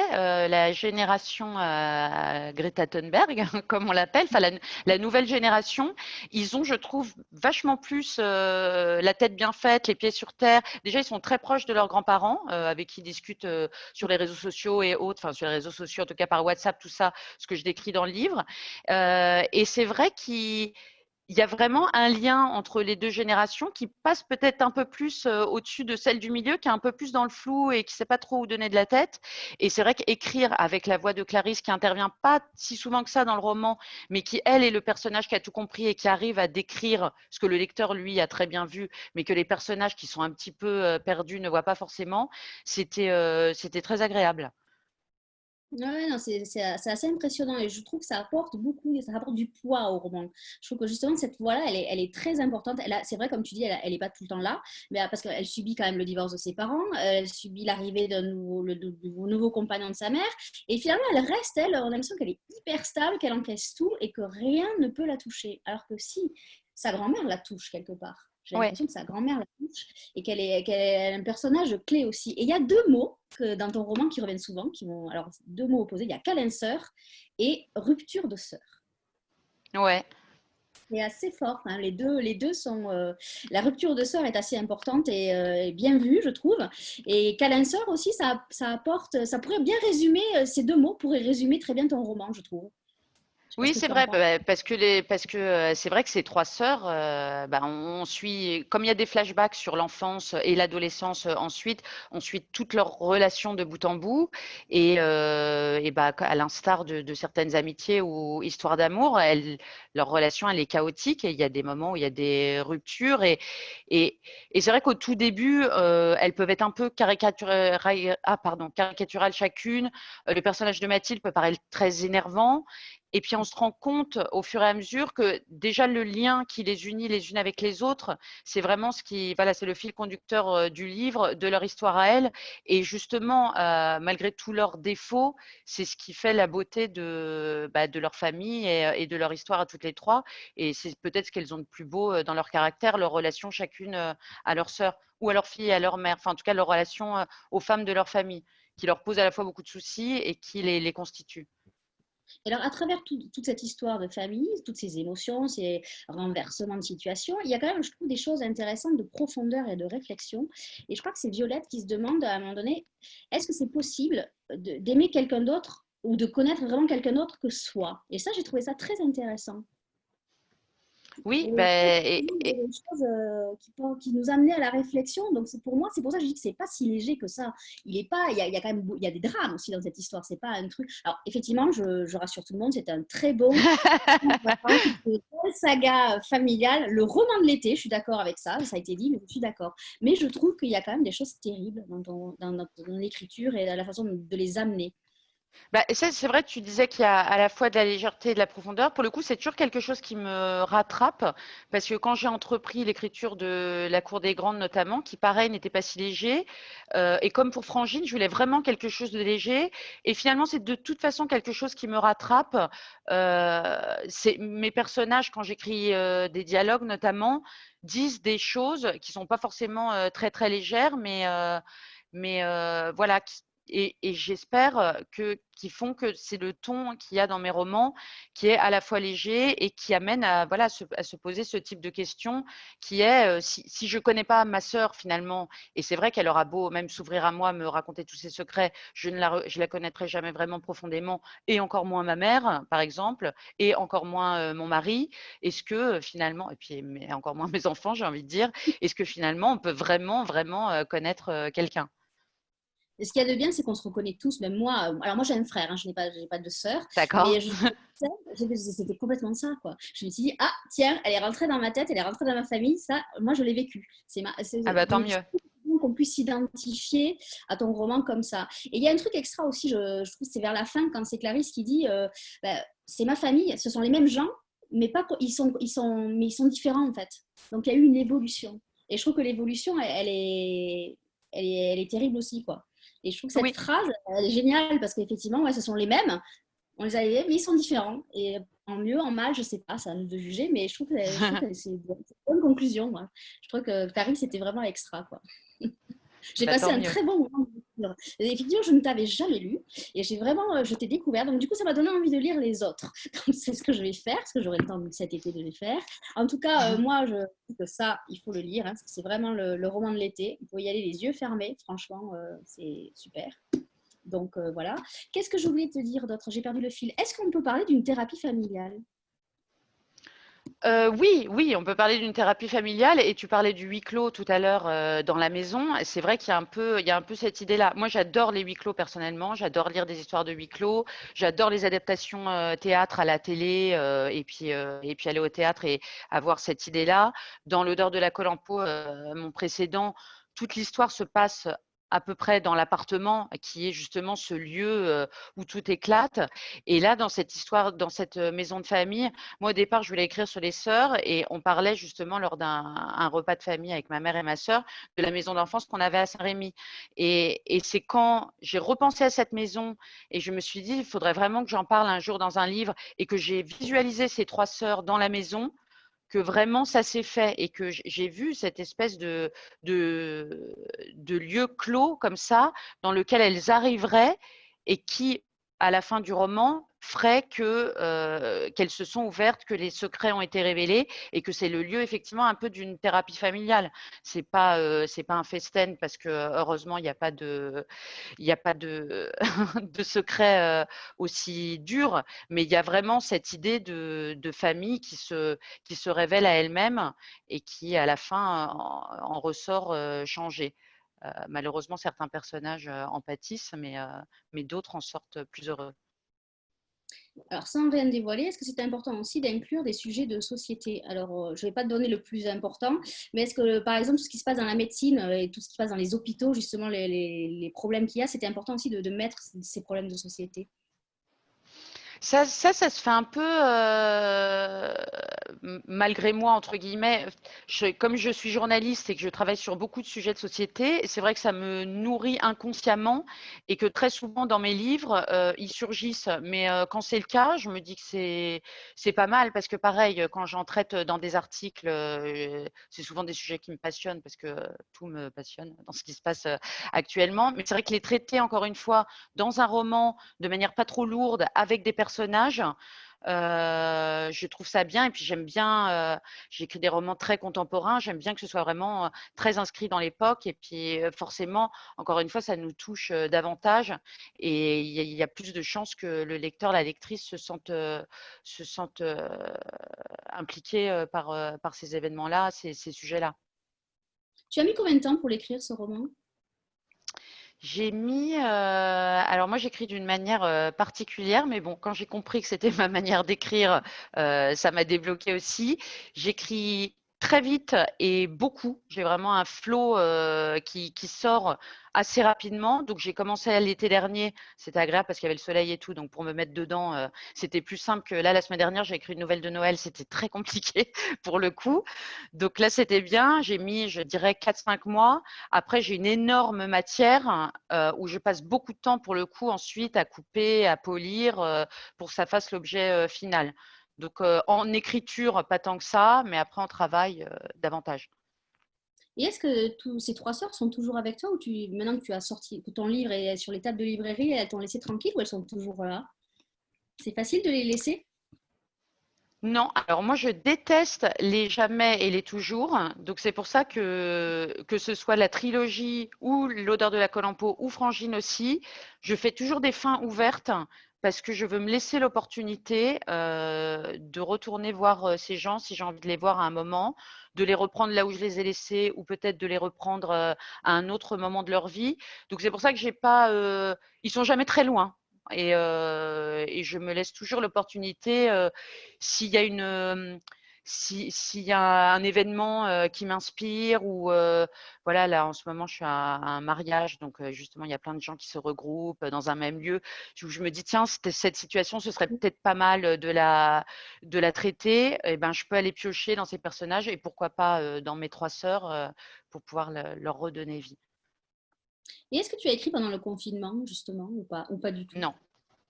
Speaker 2: La génération Greta Thunberg, comme on l'appelle, enfin la nouvelle génération, ils ont, je trouve, vachement plus la tête bien faite, les pieds sur terre. Déjà, ils sont très proches de leurs grands-parents, avec qui ils discutent sur les réseaux sociaux et autres, enfin sur les réseaux sociaux, en tout cas par WhatsApp, tout ça, ce que je décris dans le livre. Et c'est vrai qu'ils il y a vraiment un lien entre les 2 générations qui passe peut-être un peu plus au-dessus de celle du milieu, qui est un peu plus dans le flou et qui ne sait pas trop où donner de la tête. Et c'est vrai qu'écrire avec la voix de Clarisse, qui intervient pas si souvent que ça dans le roman, mais qui, elle, est le personnage qui a tout compris et qui arrive à décrire ce que le lecteur, lui, a très bien vu, mais que les personnages qui sont un petit peu perdus ne voient pas forcément, c'était très agréable.
Speaker 1: Ouais, non, c'est assez impressionnant et je trouve que ça apporte beaucoup, ça apporte du poids au roman. Je trouve que justement cette voix-là, elle est très importante. C'est vrai, comme tu dis, elle est pas tout le temps là, mais parce qu'elle subit quand même le divorce de ses parents, elle subit l'arrivée nouveau compagnon de sa mère, et finalement elle reste, elle, on a l'impression qu'elle est hyper stable, qu'elle encaisse tout et que rien ne peut la toucher. Alors que si sa grand-mère la touche quelque part. J'ai
Speaker 2: Ouais.
Speaker 1: l'impression que sa grand-mère la touche et qu'elle est un personnage clé aussi. Et il y a deux mots dans ton roman qui reviennent souvent, alors deux mots opposés, il y a câlin sœur et rupture de sœur.
Speaker 2: Ouais.
Speaker 1: C'est assez fort, hein. Les deux sont. La rupture de sœur est assez importante et bien vue, je trouve. Et câlin sœur aussi, ça apporte, ça pourrait bien résumer, ces deux mots pourraient résumer très bien ton roman, je trouve. Je sais pas ce
Speaker 2: Oui,
Speaker 1: que
Speaker 2: c'est
Speaker 1: tu en
Speaker 2: vrai,
Speaker 1: penses.
Speaker 2: parce que c'est vrai que ces trois sœurs, on suit, comme il y a des flashbacks sur l'enfance et l'adolescence ensuite, on suit toutes leurs relations de bout en bout. Et à l'instar de certaines amitiés ou histoires d'amour, leur relation, elle est chaotique et il y a des moments où il y a des ruptures. Et, et c'est vrai qu'au tout début, elles peuvent être un peu caricaturales chacune. Le personnage de Mathilde peut paraître très énervant. Et puis on se rend compte au fur et à mesure que déjà le lien qui les unit les unes avec les autres, c'est vraiment voilà, c'est le fil conducteur du livre, de leur histoire à elles. Et justement, malgré tous leurs défauts, c'est ce qui fait la beauté de leur famille et de leur histoire à toutes les trois. Et c'est peut-être ce qu'elles ont de plus beau dans leur caractère, leur relation chacune à leur sœur ou à leur fille et à leur mère. Enfin, en tout cas, leur relation aux femmes de leur famille, qui leur pose à la fois beaucoup de soucis et qui les constitue.
Speaker 1: Et alors, à travers toute cette histoire de famille, toutes ces émotions, ces renversements de situation, il y a quand même, je trouve, des choses intéressantes de profondeur et de réflexion. Et je crois que c'est Violette qui se demande à un moment donné, est-ce que c'est possible d'aimer quelqu'un d'autre ou de connaître vraiment quelqu'un d'autre que soi? Et ça, j'ai trouvé ça très intéressant.
Speaker 2: Oui,
Speaker 1: Et je trouve que il y a des choses qui nous amenaient à la réflexion. Donc, pour moi, c'est pour ça que je dis que c'est pas si léger que ça. Il est pas, il y a quand même, il y a des drames aussi dans cette histoire. C'est pas un truc. Alors, effectivement, je rassure tout le monde, c'est un très bon, une belle saga familiale. Le roman de l'été, je suis d'accord avec ça. Ça a été dit, mais je suis d'accord. Mais je trouve qu'il y a quand même des choses terribles dans l'écriture et dans la façon de les amener.
Speaker 2: Et ça, c'est vrai, tu disais qu'il y a à la fois de la légèreté et de la profondeur. Pour le coup, c'est toujours quelque chose qui me rattrape, parce que quand j'ai entrepris l'écriture de La Cour des Grandes, notamment, qui, pareil, n'était pas si léger, et comme pour Frangine, je voulais vraiment quelque chose de léger, et finalement, c'est de toute façon quelque chose qui me rattrape. Mes personnages, quand j'écris des dialogues, notamment, disent des choses qui sont pas forcément très, très légères, mais voilà, et j'espère qu'ils font que c'est le ton qu'il y a dans mes romans qui est à la fois léger et qui amène voilà, à se poser ce type de questions qui est si je ne connais pas ma sœur finalement, et c'est vrai qu'elle aura beau même s'ouvrir à moi, me raconter tous ses secrets, je la connaîtrai jamais vraiment profondément, et encore moins ma mère, par exemple, et encore moins mon mari. Est-ce que finalement, et puis mais encore moins mes enfants, j'ai envie de dire, est-ce que finalement on peut vraiment, vraiment connaître quelqu'un?
Speaker 1: Et ce qu'il y a de bien, c'est qu'on se reconnaît tous, même moi. Alors moi, j'ai un frère, hein, j'ai pas de sœur,
Speaker 2: D'accord.
Speaker 1: mais c'était complètement ça, quoi. Je me suis dit, ah, tiens, elle est rentrée dans ma tête, elle est rentrée dans ma famille, ça, moi, je l'ai vécu.
Speaker 2: Ah bah tant
Speaker 1: Donc, je
Speaker 2: mieux.
Speaker 1: trouve qu'on puisse s'identifier à ton roman comme ça. Et il y a un truc extra aussi, je trouve, c'est vers la fin, quand c'est Clarisse qui dit, bah, c'est ma famille, ce sont les mêmes gens, mais pas, mais ils sont différents, en fait. Donc, il y a eu une évolution. Et je trouve que l'évolution, elle est terrible aussi, quoi. Et je trouve que cette
Speaker 2: Oui,
Speaker 1: phrase, elle est géniale parce qu'effectivement, ouais, ce sont les mêmes, on les a aimés, mais ils sont différents. Et en mieux, en mal, je sais pas, ça à nous de juger, mais je trouve que c'est une bonne conclusion. Moi. Je trouve que Paris, c'était vraiment extra, quoi. J'ai
Speaker 2: bah
Speaker 1: passé
Speaker 2: tant
Speaker 1: un
Speaker 2: mieux.
Speaker 1: très bon moment de lecture. Et effectivement, je ne t'avais jamais lu et j'ai vraiment, je t'ai découvert. Donc, du coup, ça m'a donné envie de lire les autres. Donc, c'est ce que je vais faire, parce que j'aurai le temps cet été de les faire. En tout cas, moi, je trouve que ça, il faut le lire. Hein, parce que c'est vraiment le roman de l'été. Il faut y aller les yeux fermés. Franchement, c'est super. Donc voilà. Qu'est-ce que je voulais te dire d'autre? J'ai perdu le fil. Est-ce qu'on peut parler d'une thérapie familiale?
Speaker 2: Oui, oui, on peut parler d'une thérapie familiale, et tu parlais du huis clos tout à l'heure dans la maison. Et c'est vrai il y a un peu cette idée-là. Moi, j'adore les huis clos personnellement. J'adore lire des histoires de huis clos. J'adore les adaptations théâtre à la télé et puis aller au théâtre et avoir cette idée-là. Dans L'odeur de la colle en peau, mon précédent, toute l'histoire se passe à peu près dans l'appartement qui est justement ce lieu où tout éclate. Et là, dans cette histoire, dans cette maison de famille, moi, au départ, je voulais écrire sur les sœurs, et on parlait justement lors d'un repas de famille avec ma mère et ma sœur de la maison d'enfance qu'on avait à Saint-Rémy. Et c'est quand j'ai repensé à cette maison et je me suis dit, il faudrait vraiment que j'en parle un jour dans un livre, et que j'ai visualisé ces trois sœurs dans la maison, que vraiment ça s'est fait, et que j'ai vu cette espèce de lieu clos comme ça, dans lequel elles arriveraient, et qui à la fin du roman, ferait qu'elles se sont ouvertes, que les secrets ont été révélés et que c'est le lieu effectivement un peu d'une thérapie familiale. C'est pas un festen parce que heureusement il y a pas de, de secret aussi dur, mais il y a vraiment cette idée de famille qui se révèle à elle-même et qui à la fin en ressort changée. Malheureusement, certains personnages en pâtissent, mais d'autres en sortent plus heureux.
Speaker 1: Alors, sans rien dévoiler, est-ce que c'est important aussi d'inclure des sujets de société? Alors, je ne vais pas te donner le plus important, mais est-ce que, par exemple, tout ce qui se passe dans la médecine et tout ce qui se passe dans les hôpitaux, justement, les problèmes qu'il y a, c'était important aussi de mettre ces problèmes de société?
Speaker 2: Ça se fait un peu malgré moi, entre guillemets. Comme je suis journaliste et que je travaille sur beaucoup de sujets de société, c'est vrai que ça me nourrit inconsciemment et que très souvent dans mes livres, ils surgissent. Mais quand c'est le cas, je me dis que c'est pas mal parce que pareil, quand j'en traite dans des articles, c'est souvent des sujets qui me passionnent parce que tout me passionne dans ce qui se passe actuellement. Mais c'est vrai que les traiter, encore une fois, dans un roman de manière pas trop lourde avec des personnages. Je trouve ça bien et puis j'aime bien, j'écris des romans très contemporains, j'aime bien que ce soit vraiment très inscrit dans l'époque et puis forcément, encore une fois, ça nous touche davantage et il y a plus de chances que le lecteur, la lectrice se sente impliqué par ces événements-là, ces sujets-là.
Speaker 1: Tu as mis combien de temps pour l'écrire, ce roman?
Speaker 2: J'ai mis, alors moi j'écris d'une manière particulière, mais bon, quand j'ai compris que c'était ma manière d'écrire, ça m'a débloqué aussi. J'écris très vite et beaucoup. J'ai vraiment un flow qui sort assez rapidement. Donc j'ai commencé à l'été dernier, c'était agréable parce qu'il y avait le soleil et tout. Donc pour me mettre dedans, c'était plus simple que là, la semaine dernière, j'ai écrit une nouvelle de Noël, c'était très compliqué pour le coup. Donc là, c'était bien. J'ai mis, je dirais, 4-5 mois. Après, j'ai une énorme matière où je passe beaucoup de temps pour le coup ensuite à couper, à polir pour que ça fasse l'objet final. Donc en écriture, pas tant que ça, mais après en travail, davantage.
Speaker 1: Et est-ce que tous ces trois sœurs sont toujours avec toi ou maintenant que tu as sorti, que ton livre est sur les tables de librairie, elles t'ont laissé tranquille ou elles sont toujours là? C'est facile de les laisser?
Speaker 2: Non, alors moi je déteste les jamais et les toujours. Donc c'est pour ça que ce soit la trilogie ou l'odeur de la Colombo ou Frangine aussi, je fais toujours des fins ouvertes parce que je veux me laisser l'opportunité de retourner voir ces gens si j'ai envie de les voir à un moment, de les reprendre là où je les ai laissés ou peut-être de les reprendre à un autre moment de leur vie. Donc c'est pour ça que j'ai pas, ils sont jamais très loin. Et je me laisse toujours l'opportunité s'il y a s'il y a un événement qui m'inspire ou voilà, là en ce moment je suis à un mariage, donc justement il y a plein de gens qui se regroupent dans un même lieu. Où je me dis tiens, cette situation, ce serait peut-être pas mal de la traiter. Et ben je peux aller piocher dans ces personnages et pourquoi pas dans mes trois sœurs pour pouvoir leur redonner vie.
Speaker 1: Et est-ce que tu as écrit pendant le confinement, justement, ou pas du tout?
Speaker 2: Non.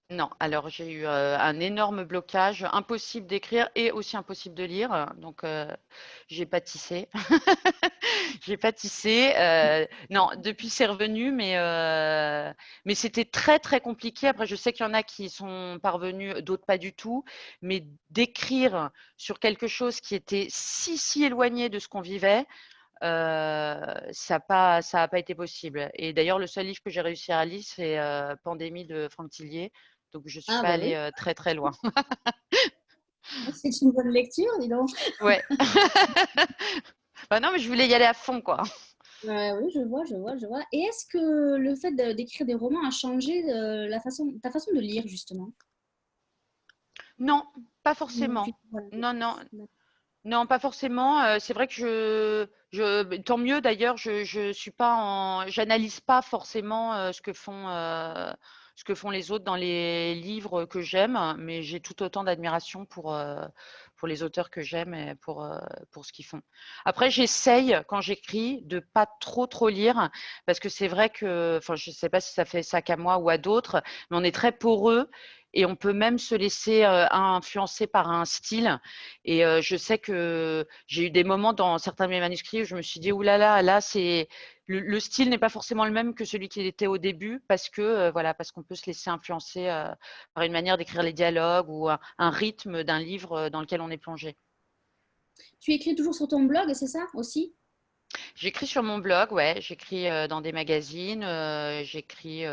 Speaker 2: Non, alors j'ai eu un énorme blocage, impossible d'écrire et aussi impossible de lire. Donc j'ai pâtissé. J'ai pâtissé. Non, depuis c'est revenu, mais c'était très très compliqué. Après, je sais qu'il y en a qui sont parvenus, d'autres pas du tout. Mais d'écrire sur quelque chose qui était si éloigné de ce qu'on vivait, ça a pas été possible. Et d'ailleurs, le seul livre que j'ai réussi à lire, c'est Pandémie de Franck Tillier. Donc, je ne suis
Speaker 1: Ah
Speaker 2: pas
Speaker 1: bah
Speaker 2: allée
Speaker 1: oui,
Speaker 2: très, très loin.
Speaker 1: c'est une bonne lecture, dis donc.
Speaker 2: Ouais. Bah non, mais je voulais y aller à fond, quoi.
Speaker 1: Oui, je vois, je vois, je vois. Et est-ce que le fait d'écrire des romans a changé ta façon de lire, justement?
Speaker 2: Non, pas
Speaker 1: Non,
Speaker 2: forcément.
Speaker 1: voilà.
Speaker 2: Non, non, non, pas forcément. C'est vrai que tant mieux d'ailleurs, je suis pas j'analyse pas forcément ce que font les autres dans les livres que j'aime, mais j'ai tout autant d'admiration pour les auteurs que j'aime et pour ce qu'ils font. Après, j'essaye quand j'écris de pas trop lire parce que c'est vrai que, enfin, je sais pas si ça fait ça qu'à moi ou à d'autres, mais on est très poreux et on peut même se laisser influencer par un style. Et je sais que j'ai eu des moments dans certains de mes manuscrits où je me suis dit, oulala, là, le style n'est pas forcément le même que celui qui était au début parce que voilà, parce qu'on peut se laisser influencer par une manière d'écrire les dialogues ou un rythme d'un livre dans lequel on est plongé.
Speaker 1: Tu écris toujours sur ton blog, c'est ça aussi?
Speaker 2: J'écris sur mon blog, ouais, j'écris dans des magazines, j'écris,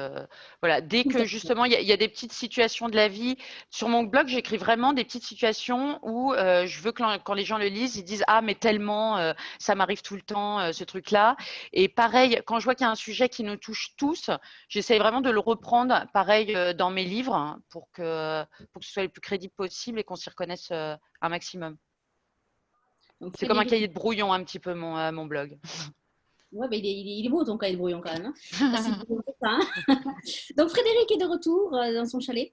Speaker 2: voilà, dès que justement il y a des petites situations de la vie. Sur mon blog, j'écris vraiment des petites situations où je veux que quand les gens le lisent, ils disent ah mais tellement, ça m'arrive tout le temps ce truc-là. Et pareil, quand je vois qu'il y a un sujet qui nous touche tous, j'essaie vraiment de le reprendre, pareil dans mes livres, hein, pour que ce soit le plus crédible possible et qu'on s'y reconnaisse un maximum.
Speaker 1: Donc
Speaker 2: C'est comme un
Speaker 1: Frédéric,
Speaker 2: cahier de brouillon un petit peu mon blog.
Speaker 1: ouais, bah, il est beau ton cahier de brouillon quand même, hein. Pas si brouillon que ça, hein. Donc Frédéric est de retour dans son chalet.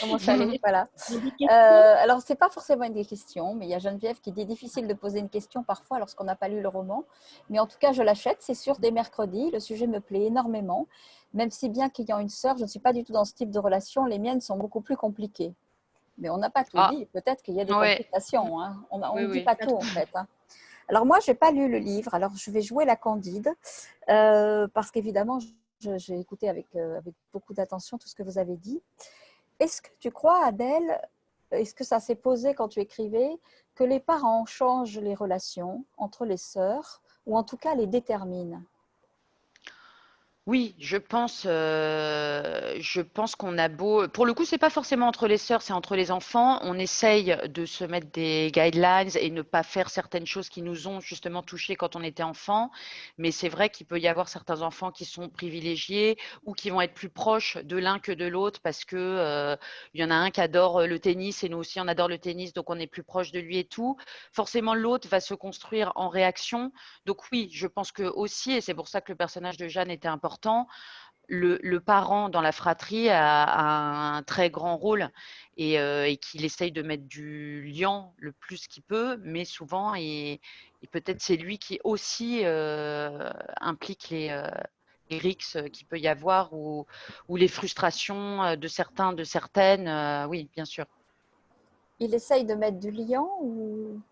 Speaker 3: Dans mon chalet, voilà.
Speaker 1: Il y a des questions.
Speaker 3: Alors, c'est pas forcément une des questions, mais il y a Geneviève qui dit difficile de poser une question parfois lorsqu'on n'a pas lu le roman. Mais en tout cas, je l'achète, c'est sûr, dès mercredi. Le sujet me plaît énormément. Même si bien qu'ayant une sœur, je ne suis pas du tout dans ce type de relation, les miennes sont beaucoup plus compliquées. Mais on n'a pas tout
Speaker 2: Ah,
Speaker 3: dit. Peut-être qu'il y a des
Speaker 2: ouais,
Speaker 3: complications, hein. On
Speaker 2: oui,
Speaker 3: ne dit
Speaker 2: oui.
Speaker 3: pas tout, en fait, hein. Alors moi, je n'ai pas lu le livre. Alors, je vais jouer la Candide parce qu'évidemment, j'ai écouté avec beaucoup d'attention tout ce que vous avez dit. Est-ce que tu crois, Adèle, est-ce que ça s'est posé quand tu écrivais, que les parents changent les relations entre les sœurs ou en tout cas les déterminent?
Speaker 2: Oui, je pense qu'on a beau. Pour le coup, c'est pas forcément entre les sœurs, c'est entre les enfants. On essaye de se mettre des guidelines et ne pas faire certaines choses qui nous ont justement touchés quand on était enfant. Mais c'est vrai qu'il peut y avoir certains enfants qui sont privilégiés ou qui vont être plus proches de l'un que de l'autre parce que il y en a un qui adore le tennis et nous aussi on adore le tennis, donc on est plus proche de lui et tout. Forcément, l'autre va se construire en réaction. Donc oui, je pense que aussi, et c'est pour ça que le personnage de Jeanne était important, le parent dans la fratrie a un très grand rôle et qu'il essaye de mettre du lien le plus qu'il peut, mais souvent, et peut-être c'est lui qui aussi implique les rixes qu'il peut y avoir ou les frustrations de certains, de certaines. Oui, bien sûr.
Speaker 3: Il essaye de mettre du liant ou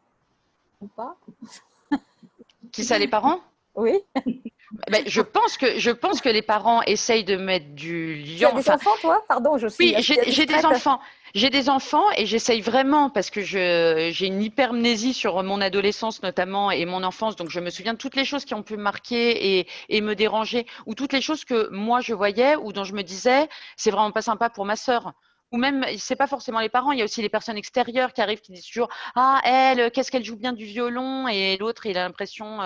Speaker 3: pas?
Speaker 2: Qui ça, les parents?
Speaker 3: Oui.
Speaker 2: Ben, je pense que les parents essayent de mettre du
Speaker 3: Tu as
Speaker 2: lien.
Speaker 3: des
Speaker 2: Enfin,
Speaker 3: enfants, toi? Pardon, je suis
Speaker 2: oui, j'ai des
Speaker 3: indiscrète.
Speaker 2: enfants. J'ai des enfants et j'essaye vraiment parce que j'ai une hypermnésie sur mon adolescence notamment et mon enfance. Donc, je me souviens de toutes les choses qui ont pu me marquer et me déranger ou toutes les choses que moi je voyais ou dont je me disais, c'est vraiment pas sympa pour ma sœur. Ou même, c'est pas forcément les parents, il y a aussi les personnes extérieures qui arrivent qui disent toujours ah, elle, qu'est-ce qu'elle joue bien du violon et l'autre, il a l'impression,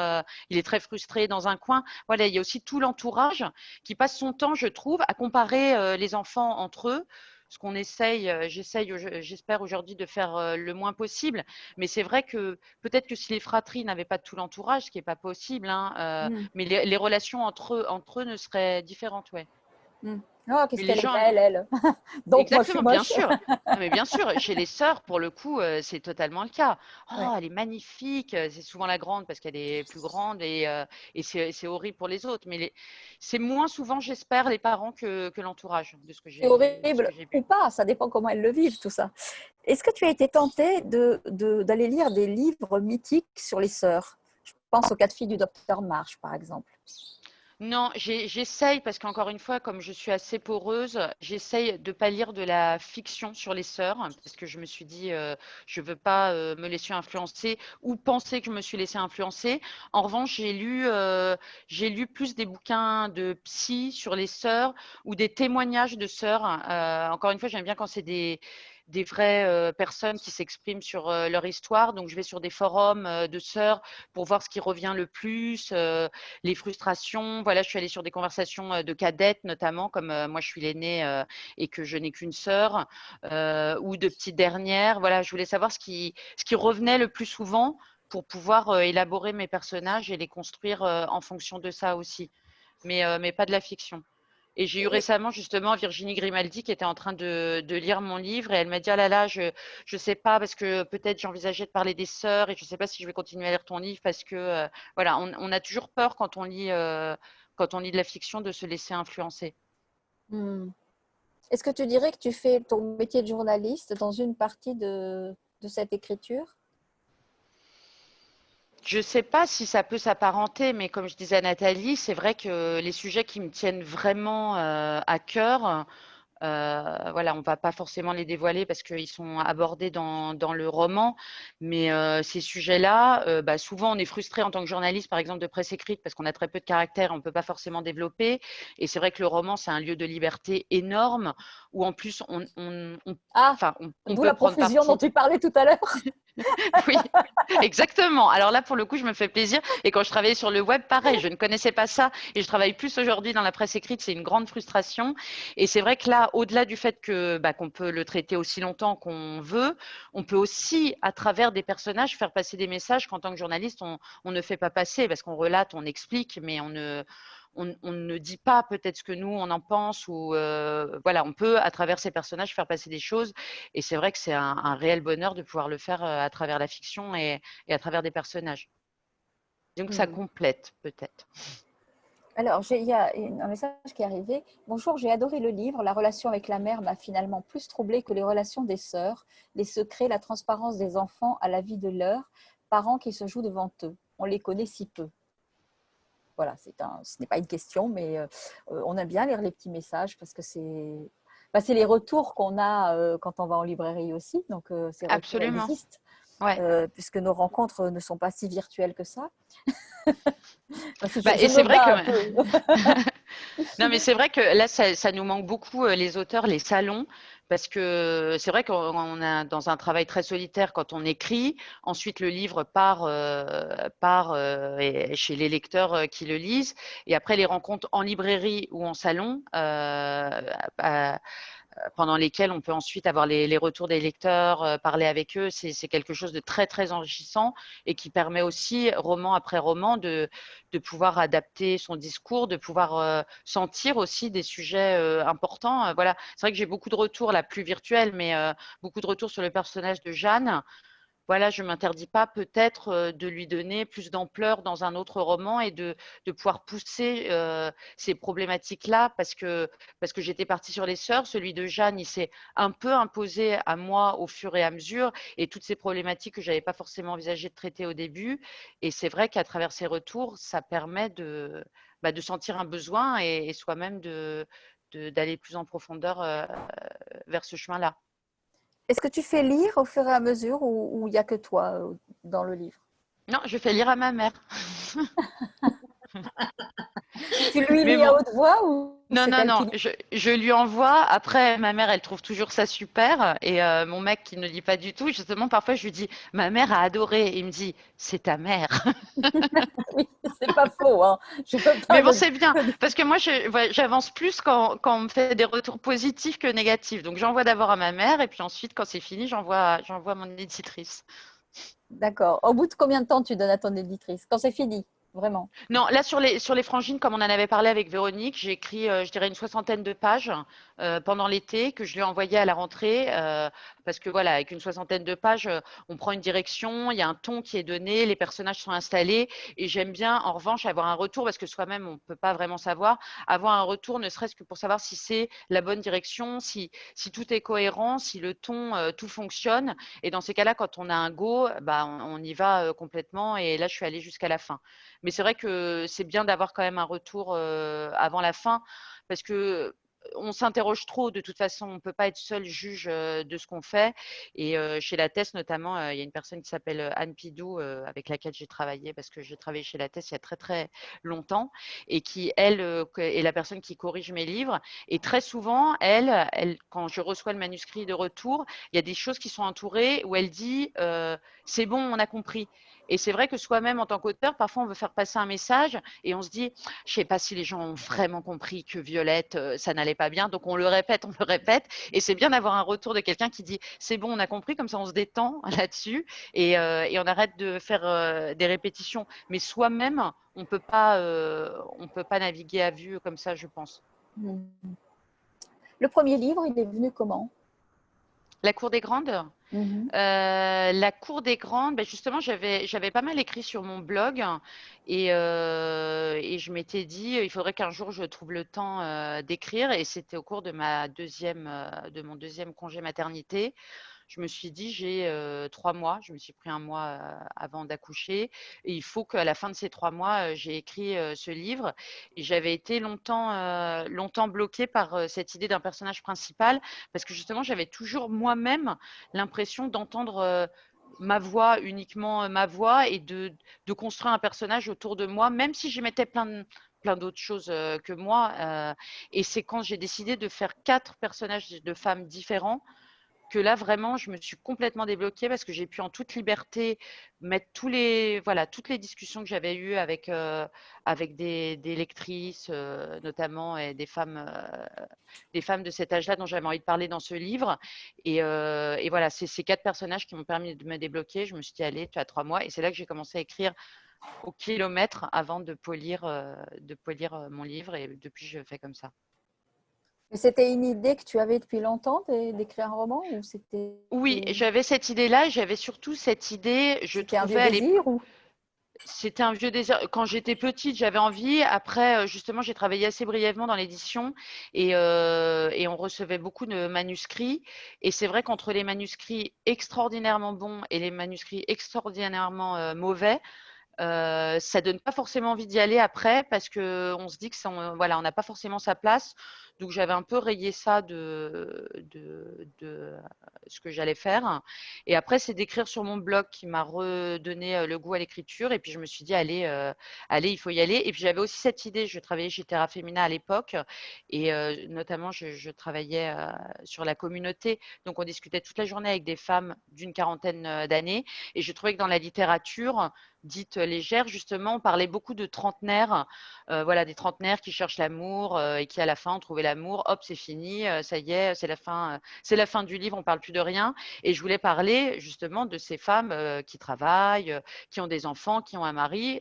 Speaker 2: il est très frustré dans un coin. Voilà, il y a aussi tout l'entourage qui passe son temps, je trouve, à comparer les enfants entre eux, ce qu'on essaye, j'espère aujourd'hui de faire le moins possible. Mais c'est vrai que peut-être que si les fratries n'avaient pas tout l'entourage, ce qui n'est pas possible, hein,
Speaker 3: Hmm,
Speaker 2: mais les relations entre eux ne seraient différentes, ouais.
Speaker 3: hmm. Oh,
Speaker 2: Mais
Speaker 3: qu'est-ce
Speaker 2: les
Speaker 3: qu'elle est
Speaker 2: gens,
Speaker 3: belle, elle. Donc, moi, je suis
Speaker 2: exactement, bien
Speaker 3: moche.
Speaker 2: sûr. Non, mais bien sûr, chez les sœurs, pour le coup, c'est totalement le cas.
Speaker 3: Ouais.
Speaker 2: Oh, elle est magnifique. C'est souvent la grande parce qu'elle est plus grande et c'est horrible pour les autres. Mais c'est moins souvent, j'espère, les parents que l'entourage de
Speaker 3: C'est
Speaker 2: ce
Speaker 3: horrible
Speaker 2: que j'ai
Speaker 3: ou
Speaker 2: vu.
Speaker 3: pas, ça dépend comment elles le vivent, tout ça. Est-ce que tu as été tentée d'aller lire des livres mythiques sur les sœurs? Je pense aux quatre filles du docteur Marsh, par exemple.
Speaker 2: Non, j'essaye parce qu'encore une fois, comme je suis assez poreuse, j'essaye de pas lire de la fiction sur les sœurs parce que je me suis dit, je veux pas me laisser influencer ou penser que je me suis laissée influencer. En revanche, j'ai lu plus des bouquins de psy sur les sœurs ou des témoignages de sœurs. Encore une fois, j'aime bien quand c'est des vraies personnes qui s'expriment sur leur histoire. Donc, je vais sur des forums de sœurs pour voir ce qui revient le plus. Les frustrations. Voilà, je suis allée sur des conversations de cadettes, notamment, comme moi, je suis l'aînée et que je n'ai qu'une sœur, ou de petites dernières. Voilà, je voulais savoir ce qui revenait le plus souvent pour pouvoir élaborer mes personnages et les construire en fonction de ça aussi, mais pas de la fiction. Et j'ai eu
Speaker 3: Et
Speaker 2: récemment justement Virginie Grimaldi qui était en train de lire mon livre et elle m'a dit ah là là je sais pas parce que peut-être j'envisageais de parler des sœurs et je sais pas si je vais continuer à lire ton livre parce que voilà on a toujours peur quand on lit de la fiction de se laisser influencer.
Speaker 3: hmm, est-ce que tu dirais que tu fais ton métier de journaliste dans une partie de cette écriture?
Speaker 2: Je ne sais pas si ça peut s'apparenter, mais comme je disais à Nathalie, c'est vrai que les sujets qui me tiennent vraiment à cœur, voilà, on ne va pas forcément les dévoiler parce qu'ils sont abordés dans le roman, mais ces sujets-là, bah, souvent on est frustré en tant que journaliste, par exemple de presse écrite, parce qu'on a très peu de caractère, on ne peut pas forcément développer. Et c'est vrai que le roman, c'est un lieu de liberté énorme, où en plus
Speaker 3: Ah,
Speaker 2: enfin, on
Speaker 3: d'où
Speaker 2: peut
Speaker 3: la
Speaker 2: prendre
Speaker 3: profusion dont
Speaker 2: parti.
Speaker 3: tu parlais tout à l'heure.
Speaker 2: Oui, exactement. Alors là, pour le coup, je me fais plaisir. Et quand je travaillais sur le web, pareil, je ne connaissais pas ça. Et je travaille plus aujourd'hui dans la presse écrite. C'est une grande frustration. Et c'est vrai que là, au-delà du fait que bah, qu'on peut le traiter aussi longtemps qu'on veut, on peut aussi, à travers des personnages, faire passer des messages qu'en tant que journaliste, on ne fait pas passer. Parce qu'on relate, on explique, mais on ne dit pas peut-être ce que nous, on en pense. Ou voilà, on peut, à travers ces personnages, faire passer des choses. Et c'est vrai que c'est un réel bonheur de pouvoir le faire à travers la fiction et à travers des personnages. Donc ça
Speaker 3: Mhm.
Speaker 2: complète peut-être.
Speaker 3: Alors, il y a un message qui est arrivé. Bonjour, j'ai adoré le livre. La relation avec la mère m'a finalement plus troublée que les relations des sœurs, les secrets, la transparence des enfants à la vie de leurs parents qui se jouent devant eux. On les connaît si peu. Voilà, ce n'est pas une question, mais on aime bien lire les petits messages parce que c'est les retours qu'on a quand on va en librairie aussi. Donc, ces retours
Speaker 2: Absolument.
Speaker 3: existent,
Speaker 2: Ouais.
Speaker 3: puisque nos rencontres ne sont pas si virtuelles que ça. Si
Speaker 2: Bah,
Speaker 3: je
Speaker 2: et c'est
Speaker 3: me
Speaker 2: vrai que
Speaker 3: bats un peu.
Speaker 2: non, mais c'est vrai que là, ça nous manque beaucoup, les auteurs, les salons, parce que c'est vrai qu'on a dans un travail très solitaire quand on écrit. Ensuite, le livre part chez les lecteurs qui le lisent. Et après, les rencontres en librairie ou en salon, pendant lesquels on peut ensuite avoir les retours des lecteurs, parler avec eux. C'est quelque chose de très, très enrichissant et qui permet aussi, roman après roman, de pouvoir adapter son discours, de pouvoir sentir aussi des sujets importants. Voilà. C'est vrai que j'ai beaucoup de retours, là, plus virtuels, mais beaucoup de retours sur le personnage de Jeanne. Voilà, je ne m'interdis pas peut-être de lui donner plus d'ampleur dans un autre roman et de pouvoir pousser ces problématiques-là parce que j'étais partie sur les sœurs. Celui de Jeanne, il s'est un peu imposé à moi au fur et à mesure et toutes ces problématiques que je n'avais pas forcément envisagé de traiter au début. Et c'est vrai qu'à travers ces retours, ça permet de sentir un besoin et soi-même d'aller plus en profondeur vers ce chemin-là.
Speaker 3: Est-ce que tu fais lire au fur et à mesure ou il n'y a que toi dans le livre?
Speaker 2: Non, je fais lire à ma mère.
Speaker 3: Tu lui
Speaker 2: Mais
Speaker 3: lis à
Speaker 2: bon,
Speaker 3: haute voix ou
Speaker 2: non,
Speaker 3: c'est
Speaker 2: non,
Speaker 3: elle qui
Speaker 2: non,
Speaker 3: lit?
Speaker 2: je lui envoie. Après, ma mère, elle trouve toujours ça super. Et mon mec qui ne lit pas du tout, justement, parfois, je lui dis, ma mère a adoré. Et il me dit, c'est ta mère.
Speaker 3: Oui, c'est pas faux, hein. Je veux
Speaker 2: Mais
Speaker 3: pas
Speaker 2: bon,
Speaker 3: le.
Speaker 2: c'est bien, parce que moi, ouais, j'avance plus quand on me fait des retours positifs que négatifs. Donc, j'envoie d'abord à ma mère, et puis ensuite, quand c'est fini, j'envoie à mon éditrice.
Speaker 3: D'accord. Au bout de combien de temps tu donnes à ton éditrice? Quand c'est fini, vraiment.
Speaker 2: Non, là sur les frangines, comme on en avait parlé avec Véronique, j'ai écrit, je dirais, une soixantaine de pages pendant l'été que je lui ai envoyé à la rentrée parce que voilà, avec une soixantaine de pages, on prend une direction, il y a un ton qui est donné, les personnages sont installés et j'aime bien en revanche avoir un retour parce que soi-même on ne peut pas vraiment savoir, avoir un retour ne serait-ce que pour savoir si c'est la bonne direction, si tout est cohérent, si le ton, tout fonctionne et dans ces cas-là, quand on a un go, bah, on y va complètement et là je suis allée jusqu'à la fin. Mais c'est vrai que c'est bien d'avoir quand même un retour avant la fin parce que on s'interroge trop de toute façon, on ne peut pas être seul juge de ce qu'on fait. Et chez la TES notamment, il y a une personne qui s'appelle Anne Pidou avec laquelle j'ai travaillé parce que j'ai travaillé chez la TES il y a très très longtemps et qui, elle, est la personne qui corrige mes livres. Et très souvent, quand je reçois le manuscrit de retour, il y a des choses qui sont entourées où elle dit c'est bon, on a compris. Et c'est vrai que soi-même, en tant qu'auteur, parfois on veut faire passer un message et on se dit, je ne sais pas si les gens ont vraiment compris que Violette, ça n'allait pas bien. Donc on le répète, on le répète. Et c'est bien d'avoir un retour de quelqu'un qui dit, c'est bon, on a compris, comme ça on se détend là-dessus et on arrête de faire des répétitions. Mais soi-même, on peut pas naviguer à vue comme ça, je pense.
Speaker 3: Mhm. Le premier livre, il est venu comment?
Speaker 2: La cour des grandes.
Speaker 3: Mhm.
Speaker 2: La cour des grandes, ben justement, j'avais pas mal écrit sur mon blog et je m'étais dit, il faudrait qu'un jour je trouve le temps d'écrire et c'était au cours de de mon deuxième congé maternité. je me suis dit, j'ai 3 mois, je me suis pris un mois avant d'accoucher, et il faut qu'à la fin de ces 3 mois, j'ai écrit ce livre. Et j'avais été longtemps bloquée par cette idée d'un personnage principal, parce que justement, j'avais toujours moi-même l'impression d'entendre ma voix, uniquement ma voix, et de construire un personnage autour de moi, même si je mettais plein d'autres choses que moi. Et c'est quand j'ai décidé de faire 4 personnages de femmes différents que là, vraiment, je me suis complètement débloquée parce que j'ai pu en toute liberté mettre toutes les discussions que j'avais eues avec des lectrices, notamment, et des femmes de cet âge-là dont j'avais envie de parler dans ce livre. Et voilà, c'est ces 4 personnages qui m'ont permis de me débloquer. Je me suis dit, allez, tu as 3 mois. Et c'est là que j'ai commencé à écrire au kilomètre avant de polir mon livre. Et depuis, je fais comme ça.
Speaker 3: Et c'était une idée que tu avais depuis longtemps d'écrire un roman ou
Speaker 2: Oui, j'avais cette idée-là. J'avais surtout cette idée, je
Speaker 3: c'était un vieux
Speaker 2: trouvais à l'époque.
Speaker 3: désir ou
Speaker 2: C'était un vieux désir. Quand j'étais petite, j'avais envie. Après, justement, j'ai travaillé assez brièvement dans l'édition et on recevait beaucoup de manuscrits. Et c'est vrai qu'entre les manuscrits extraordinairement bons et les manuscrits extraordinairement mauvais, ça donne pas forcément envie d'y aller après parce que on se dit que voilà, on n'a pas forcément sa place. Donc j'avais un peu rayé ça de ce que j'allais faire. Et après, c'est d'écrire sur mon blog qui m'a redonné le goût à l'écriture. Et puis je me suis dit, allez, il faut y aller. Et puis j'avais aussi cette idée. Je travaillais chez Terra Femina à l'époque et notamment je travaillais sur la communauté. Donc on discutait toute la journée avec des femmes d'une quarantaine d'années. Et je trouvais que dans la littérature dite légère, justement, on parlait beaucoup de trentenaires, voilà, des trentenaires qui cherchent l'amour et qui à la fin ont trouvé l'amour, hop, c'est fini, ça y est, c'est la fin du livre, on parle plus de rien. Et je voulais parler justement de ces femmes qui travaillent, qui ont des enfants, qui ont un mari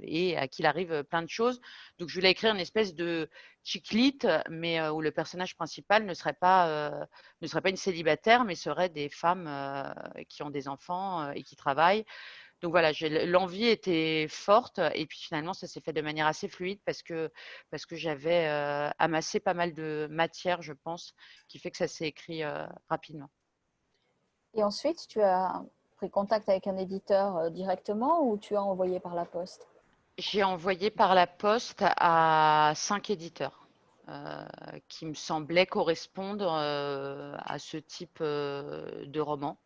Speaker 2: et à qui il arrive plein de choses. Donc je voulais écrire une espèce de chiclite, mais où le personnage principal ne serait pas une célibataire, mais serait des femmes qui ont des enfants et qui travaillent. Donc voilà, l'envie était forte et puis finalement, ça s'est fait de manière assez fluide parce que j'avais amassé pas mal de matière, je pense, qui fait que ça s'est écrit rapidement.
Speaker 3: et ensuite tu as pris contact avec un éditeur directement ou tu as envoyé par la poste?
Speaker 2: J'ai envoyé par la poste à 5 éditeurs qui me semblaient correspondre à ce type de roman.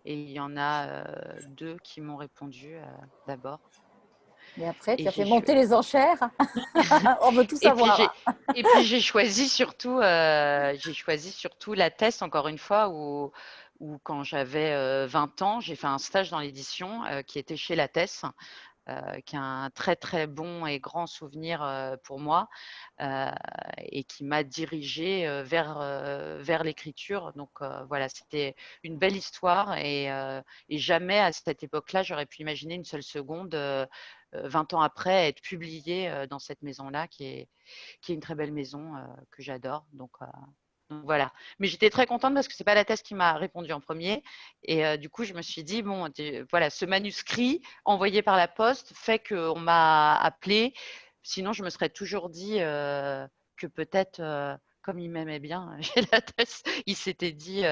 Speaker 2: Et il y en a 2 qui m'ont répondu d'abord.
Speaker 3: Et après, tu
Speaker 2: Et
Speaker 3: as fait monter les enchères. On veut tout
Speaker 2: Et puis
Speaker 3: savoir.
Speaker 2: j'ai choisi surtout la thèse, encore une fois, où quand j'avais 20 ans, j'ai fait un stage dans l'édition qui était chez la thèse, qui a un très très bon et grand souvenir pour moi et qui m'a dirigée vers l'écriture. Donc voilà, c'était une belle histoire et jamais à cette époque-là, j'aurais pu imaginer une seule seconde, 20 ans après, être publiée dans cette maison-là, qui est une très belle maison que j'adore. Donc voilà. Mais j'étais très contente parce que c'est pas la thèse qui m'a répondu en premier. Et du coup, je me suis dit, bon, voilà, ce manuscrit envoyé par la poste fait qu'on m'a appelé. Sinon, je me serais toujours dit que peut-être, comme il m'aimait bien chez la thèse, il s'était dit,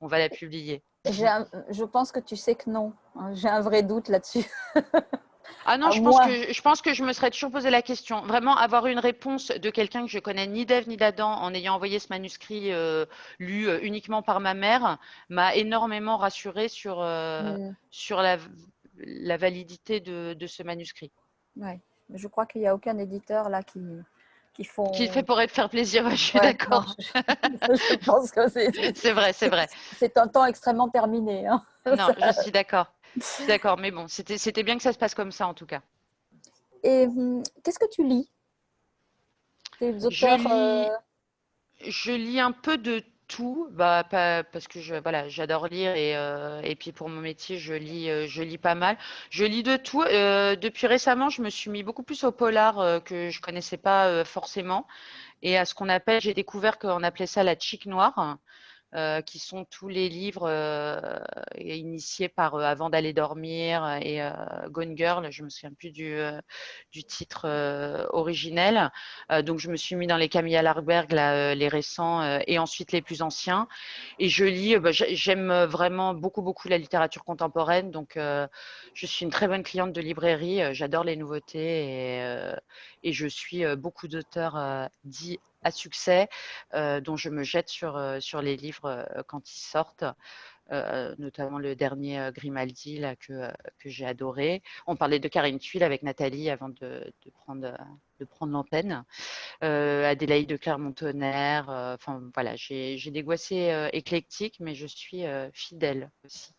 Speaker 2: on va la publier.
Speaker 3: Je pense que tu sais que non. J'ai un vrai doute là-dessus.
Speaker 2: Ah non,
Speaker 3: À
Speaker 2: je
Speaker 3: moi.
Speaker 2: pense que je me serais toujours posé la question. Vraiment, avoir une réponse de quelqu'un que je connais ni d'Ève ni d'Adam en ayant envoyé ce manuscrit lu uniquement par ma mère m'a énormément rassurée sur la validité de ce manuscrit.
Speaker 3: Ouais. Je crois qu'il n'y a aucun éditeur là qui
Speaker 2: Qui
Speaker 3: font.
Speaker 2: fait pour être faire plaisir, je suis
Speaker 3: Ouais, non,
Speaker 2: d'accord.
Speaker 3: je pense que
Speaker 2: C'est vrai, c'est vrai.
Speaker 3: c'est un temps extrêmement terminé. Hein.
Speaker 2: Non, je suis d'accord. Je suis d'accord, mais bon, c'était bien que ça se passe comme ça en tout cas.
Speaker 3: Et qu'est-ce que tu lis? Des
Speaker 2: Je
Speaker 3: auteurs.
Speaker 2: lis, je lis un peu de tout, parce que voilà, j'adore lire et puis pour mon métier, je lis pas mal. Je lis de tout. Depuis récemment, je me suis mis beaucoup plus au polar que je connaissais pas forcément et à ce qu'on appelle, j'ai découvert qu'on appelait ça la chick noire. qui sont tous les livres initiés par Avant d'aller dormir et Gone Girl. Je me souviens plus du titre originel. Donc, je me suis mis dans les Camilla Lagerberg, là, les récents et ensuite les plus anciens. Et je lis, j'aime vraiment beaucoup, beaucoup la littérature contemporaine. Donc, je suis une très bonne cliente de librairie. J'adore les nouveautés et je suis beaucoup d'auteurs dits à succès dont je me jette sur les livres quand ils sortent, notamment le dernier Grimaldi là, que j'ai adoré. On parlait de Karine Thuil avec Nathalie avant de prendre l'antenne. Adélaïde de Clermont-Tonnerre. Enfin, voilà, j'ai des goûts assez éclectiques, mais je suis fidèle aussi.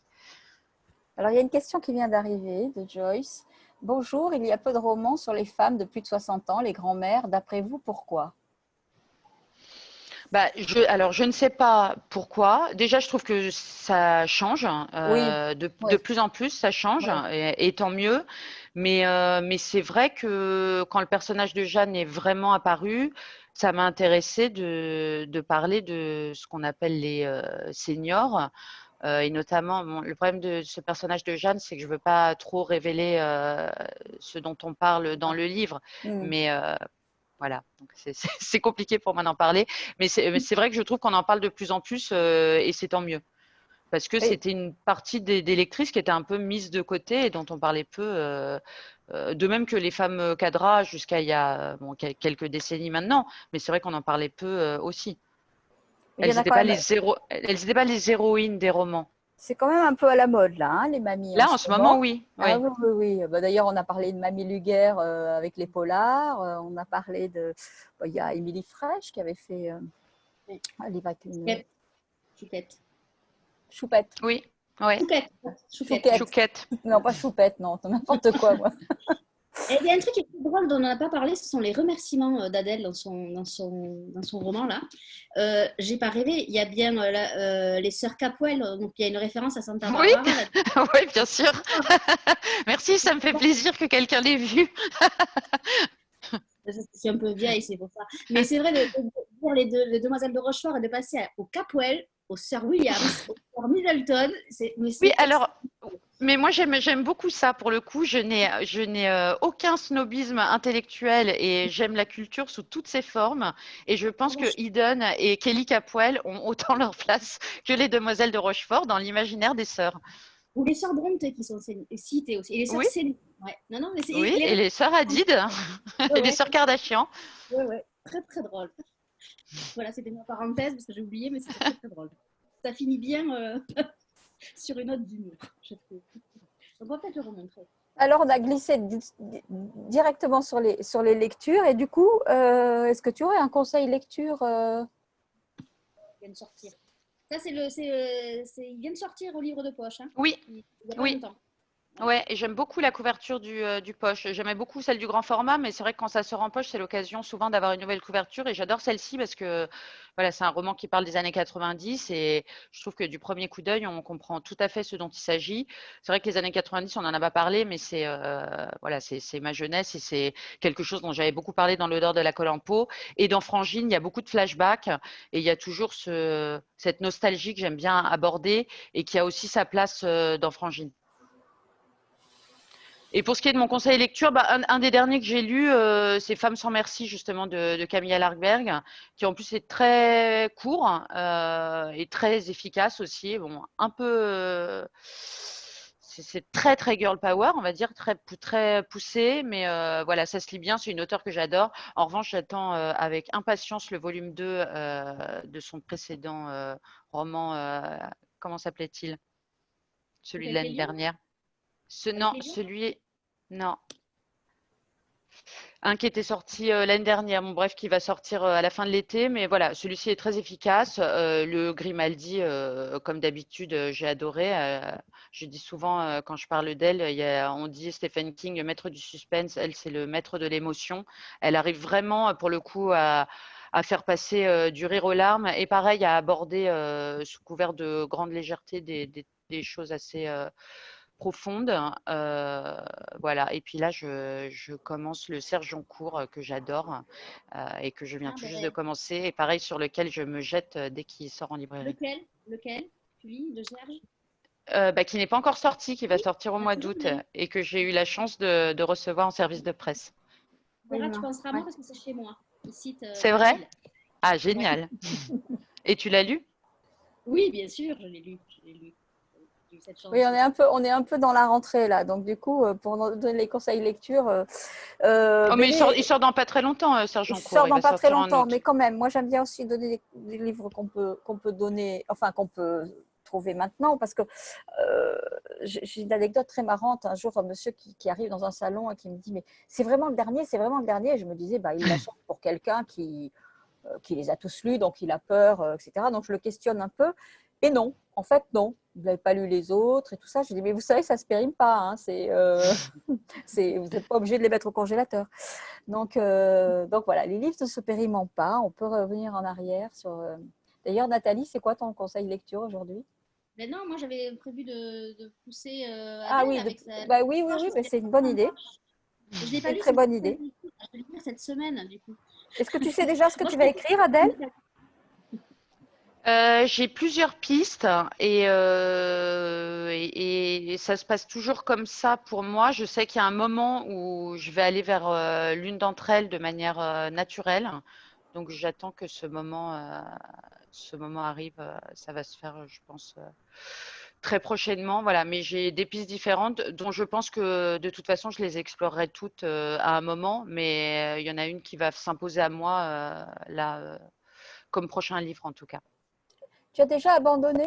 Speaker 3: Alors, il y a une question qui vient d'arriver de Joyce. Bonjour, il y a peu de romans sur les femmes de plus de 60 ans, les grands-mères. D'après vous, pourquoi?
Speaker 2: Alors, je ne sais pas pourquoi. Déjà, je trouve que ça change.
Speaker 3: Oui,
Speaker 2: De plus en plus, ça change,
Speaker 3: ouais.
Speaker 2: et tant mieux. Mais c'est vrai que quand le personnage de Jeanne est vraiment apparu, ça m'a intéressé de parler de ce qu'on appelle les seniors. Et notamment, le problème de ce personnage de Jeanne, c'est que je ne veux pas trop révéler ce dont on parle dans le livre.
Speaker 3: Mm.
Speaker 2: Mais voilà, donc c'est compliqué pour moi d'en parler, mais c'est vrai que je trouve qu'on en parle de plus en plus et c'est tant mieux. Parce que
Speaker 3: Et
Speaker 2: c'était une partie des lectrices qui était un peu mise de côté et dont on parlait peu, de même que les femmes cadras jusqu'à il y a quelques décennies maintenant, mais c'est vrai qu'on en parlait peu aussi.
Speaker 3: il y
Speaker 2: Elles
Speaker 3: en a
Speaker 2: n'étaient
Speaker 3: quand
Speaker 2: pas
Speaker 3: même.
Speaker 2: les héroïnes des romans.
Speaker 3: C'est quand même un peu à la mode, là, hein, les mamies en
Speaker 2: Là,
Speaker 3: ce
Speaker 2: en ce moment,
Speaker 3: moment.
Speaker 2: oui,
Speaker 3: Ah
Speaker 2: oui.
Speaker 3: oui, oui, oui. D'ailleurs, on a parlé de Mamie Luguerre avec les polars. On a parlé de. Il y a Émilie Frêche qui avait fait
Speaker 1: Oui.
Speaker 3: un livre avec une
Speaker 1: Chouquette. Chouquette.
Speaker 3: choupette.
Speaker 2: Oui, oui.
Speaker 1: Chouquette. Chouquette.
Speaker 3: Chouquette.
Speaker 2: Chouquette.
Speaker 3: Non, pas choupette, non, n'importe quoi, moi.
Speaker 1: Et il y a un truc qui est très drôle dont on n'a pas parlé, ce sont les remerciements d'Adèle dans son roman là. J'ai pas rêvé, il y a bien les sœurs Capwell, donc il y a une référence à Santa
Speaker 2: Oui,
Speaker 1: Barbara là.
Speaker 2: oui, bien sûr. Merci, ça me fait plaisir que quelqu'un l'ait vu.
Speaker 1: Je suis un peu vieille, c'est pour ça. Mais c'est vrai de dire les demoiselles de Rochefort et de passer au Capwell, aux sœurs Williams, aux sœurs Middleton, mais
Speaker 2: Oui,
Speaker 1: c'est
Speaker 2: alors, mais moi j'aime beaucoup ça pour le coup. Je n'ai aucun snobisme intellectuel et j'aime la culture sous toutes ses formes. Et je pense que Eden et Kelly Capwell ont autant leur place que les demoiselles de Rochefort dans l'imaginaire des sœurs.
Speaker 1: ou les sœurs Brontë qui sont citées aussi, et les sœurs
Speaker 2: Oui,
Speaker 1: Céline. Ouais. Non, non, mais
Speaker 2: oui,
Speaker 1: les
Speaker 2: et les sœurs Hadid
Speaker 1: ouais,
Speaker 2: et les
Speaker 1: ouais,
Speaker 2: sœurs Kardashian.
Speaker 1: ouais, ouais. Très, très drôle. Voilà, c'était ma parenthèse parce que j'ai oublié, mais c'était très, très drôle. Ça finit bien sur une note d'humour, je trouve. On va peut-être le remontrer.
Speaker 3: Alors, on a glissé directement sur les lectures. Et du coup, est-ce que tu aurais un conseil lecture
Speaker 1: Il vient de sortir. Ça, il vient de sortir au livre de poche. Hein.
Speaker 2: Oui,
Speaker 1: Il n'y a pas
Speaker 2: oui.
Speaker 1: longtemps.
Speaker 2: Ouais, et j'aime beaucoup la couverture du poche. J'aimais beaucoup celle du grand format, mais c'est vrai que quand ça sort en poche, c'est l'occasion souvent d'avoir une nouvelle couverture. Et j'adore celle-ci parce que voilà, c'est un roman qui parle des années 90 et je trouve que du premier coup d'œil, on comprend tout à fait ce dont il s'agit. C'est vrai que les années 90, on n'en a pas parlé, mais c'est voilà, c'est ma jeunesse et c'est quelque chose dont j'avais beaucoup parlé dans L'odeur de la colle en peau. Et dans Frangine, il y a beaucoup de flashbacks et il y a toujours cette nostalgie que j'aime bien aborder et qui a aussi sa place dans Frangine. Et pour ce qui est de mon conseil lecture, un des derniers que j'ai lu, c'est Femmes sans merci, justement, de Camilla Lagerberg, qui en plus est très court et très efficace aussi. Bon, un peu. C'est très, très girl power, on va dire, très, très poussé, mais voilà, ça se lit bien. C'est une auteure que j'adore. En revanche, j'attends avec impatience le volume 2 de son précédent roman. Comment s'appelait-il? Celui de
Speaker 1: Avec les
Speaker 2: l'année
Speaker 1: lions
Speaker 2: dernière.
Speaker 1: Avec
Speaker 2: Non,
Speaker 1: les lions
Speaker 2: celui. Non, un qui était sorti l'année dernière, bon, bref, qui va sortir à la fin de l'été, mais voilà, celui-ci est très efficace. Le Grimaldi, comme d'habitude, j'ai adoré. Je dis souvent, quand je parle d'elle, on dit Stephen King, le maître du suspense, elle, c'est le maître de l'émotion. Elle arrive vraiment, pour le coup, à faire passer du rire aux larmes et pareil, à aborder, sous couvert de grande légèreté, des choses assez profonde. Voilà. Et puis là, je commence le Serge Joncourt que j'adore et que je viens
Speaker 1: Ah,
Speaker 2: tout juste de
Speaker 1: ben,
Speaker 2: commencer. Et pareil, sur lequel je me jette dès qu'il sort en librairie.
Speaker 1: lequel? Lui, de Serge?
Speaker 2: Qui n'est pas encore sorti, qui va
Speaker 1: Oui,
Speaker 2: sortir au
Speaker 1: ah,
Speaker 2: mois
Speaker 1: toujours
Speaker 2: d'août
Speaker 1: bien.
Speaker 2: et que j'ai eu la chance de recevoir en service de presse.
Speaker 1: Tu verras, tu
Speaker 3: Absolument.
Speaker 1: penseras à
Speaker 3: Ouais.
Speaker 1: moi parce que c'est chez moi. Il cite
Speaker 2: C'est vrai?
Speaker 1: Adèle.
Speaker 2: Ah,
Speaker 1: Ouais.
Speaker 2: génial. Et tu l'as lu?
Speaker 1: Oui, bien sûr, je l'ai lu. J'ai eu cette chance.
Speaker 3: Oui, on est un peu dans la rentrée là, donc du coup, pour nous donner les conseils lecture,
Speaker 2: Oh, mais il
Speaker 3: Bébé,
Speaker 2: sort dans pas très longtemps, Serge
Speaker 3: il
Speaker 2: Joncourt.
Speaker 3: sort
Speaker 2: Il
Speaker 3: dans
Speaker 2: va
Speaker 3: pas très
Speaker 2: sortir en
Speaker 3: longtemps,
Speaker 2: août.
Speaker 3: mais quand même, moi j'aime bien aussi donner des livres qu'on peut donner, enfin qu'on peut trouver maintenant, parce que j'ai une anecdote très marrante. Un jour, un monsieur qui arrive dans un salon et qui me dit, mais c'est vraiment le dernier, c'est vraiment le dernier. Et je me disais, bah, il l'achète pour quelqu'un qui les a tous lus, donc il a peur, etc. Donc je le questionne un peu. Et non, en fait, non. Vous n'avez pas lu les autres et tout ça. Je dis, mais vous savez, ça ne se périme pas. Hein. Vous n'êtes pas obligé de les mettre au congélateur. Donc voilà, les livres ne se périment pas. On peut revenir en arrière sur. D'ailleurs, Nathalie, c'est quoi ton conseil lecture aujourd'hui?
Speaker 1: Mais non, moi j'avais prévu de pousser
Speaker 3: Ah
Speaker 1: Adèle
Speaker 3: oui,
Speaker 1: avec sa.
Speaker 3: bah oui, oui,
Speaker 1: Je
Speaker 3: oui,
Speaker 1: pense
Speaker 3: mais
Speaker 1: qu'elle
Speaker 3: c'est
Speaker 1: est
Speaker 3: une
Speaker 1: pas
Speaker 3: bonne idée.
Speaker 1: encore. Je ne l'ai
Speaker 3: C'est
Speaker 1: pas
Speaker 3: une
Speaker 1: lu,
Speaker 3: très
Speaker 1: c'est
Speaker 3: bonne idée.
Speaker 1: je vais le lire cette semaine du coup.
Speaker 3: Est-ce que tu sais déjà ce que
Speaker 1: Moi,
Speaker 3: tu
Speaker 1: je
Speaker 3: vas
Speaker 1: pense que
Speaker 3: écrire, Adèle?
Speaker 2: J'ai plusieurs pistes et ça se passe toujours comme ça pour moi. Je sais qu'il y a un moment où je vais aller vers l'une d'entre elles de manière naturelle. Donc j'attends que ce moment arrive. Ça va se faire, je pense, très prochainement. Voilà. Mais j'ai des pistes différentes dont je pense que de toute façon, je les explorerai toutes à un moment. Mais il y en a une qui va s'imposer à moi là, comme prochain livre en tout cas.
Speaker 3: Tu as déjà abandonné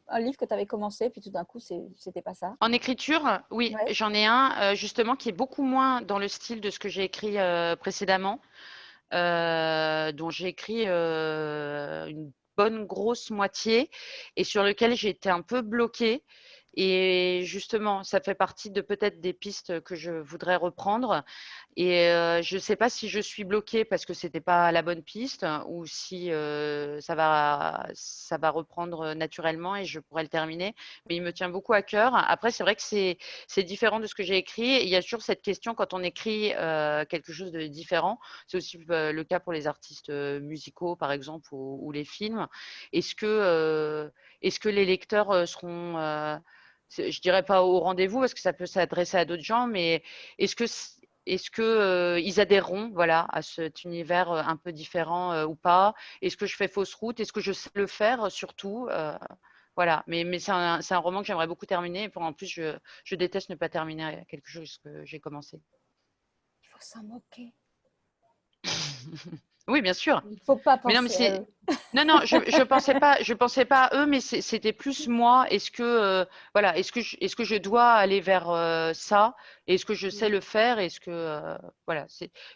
Speaker 3: un livre que tu avais commencé, puis tout d'un coup, c'était pas ça?
Speaker 2: En écriture, oui,
Speaker 3: Ouais.
Speaker 2: j'en ai un justement qui est beaucoup moins dans le style de ce que j'ai écrit précédemment, dont j'ai écrit une bonne grosse moitié et sur lequel j'ai été un peu bloquée. Et justement, ça fait partie de peut-être des pistes que je voudrais reprendre. Et je ne sais pas si je suis bloquée parce que c'était pas la bonne piste ou si ça va reprendre naturellement et je pourrais le terminer. Mais il me tient beaucoup à cœur. Après, c'est vrai que c'est différent de ce que j'ai écrit. Il y a toujours cette question quand on écrit quelque chose de différent. C'est aussi le cas pour les artistes musicaux, par exemple, ou les films. Est-ce que les lecteurs seront je dirais pas au rendez-vous parce que ça peut s'adresser à d'autres gens, mais est-ce que ils adhéreront, voilà, à cet univers un peu différent ou pas? Est-ce que je fais fausse route? Est-ce que je sais le faire surtout? Voilà, mais c'est un roman que j'aimerais beaucoup terminer. En plus, je déteste ne pas terminer quelque chose que j'ai commencé.
Speaker 3: Il faut s'en moquer.
Speaker 2: Oui, bien sûr.
Speaker 3: Il ne faut pas
Speaker 2: Mais non, mais
Speaker 3: penser à eux.
Speaker 2: non, je pensais pas à eux, mais c'était plus moi. Est-ce que voilà, est-ce que je dois aller vers ça? Est-ce que je sais le faire? Voilà,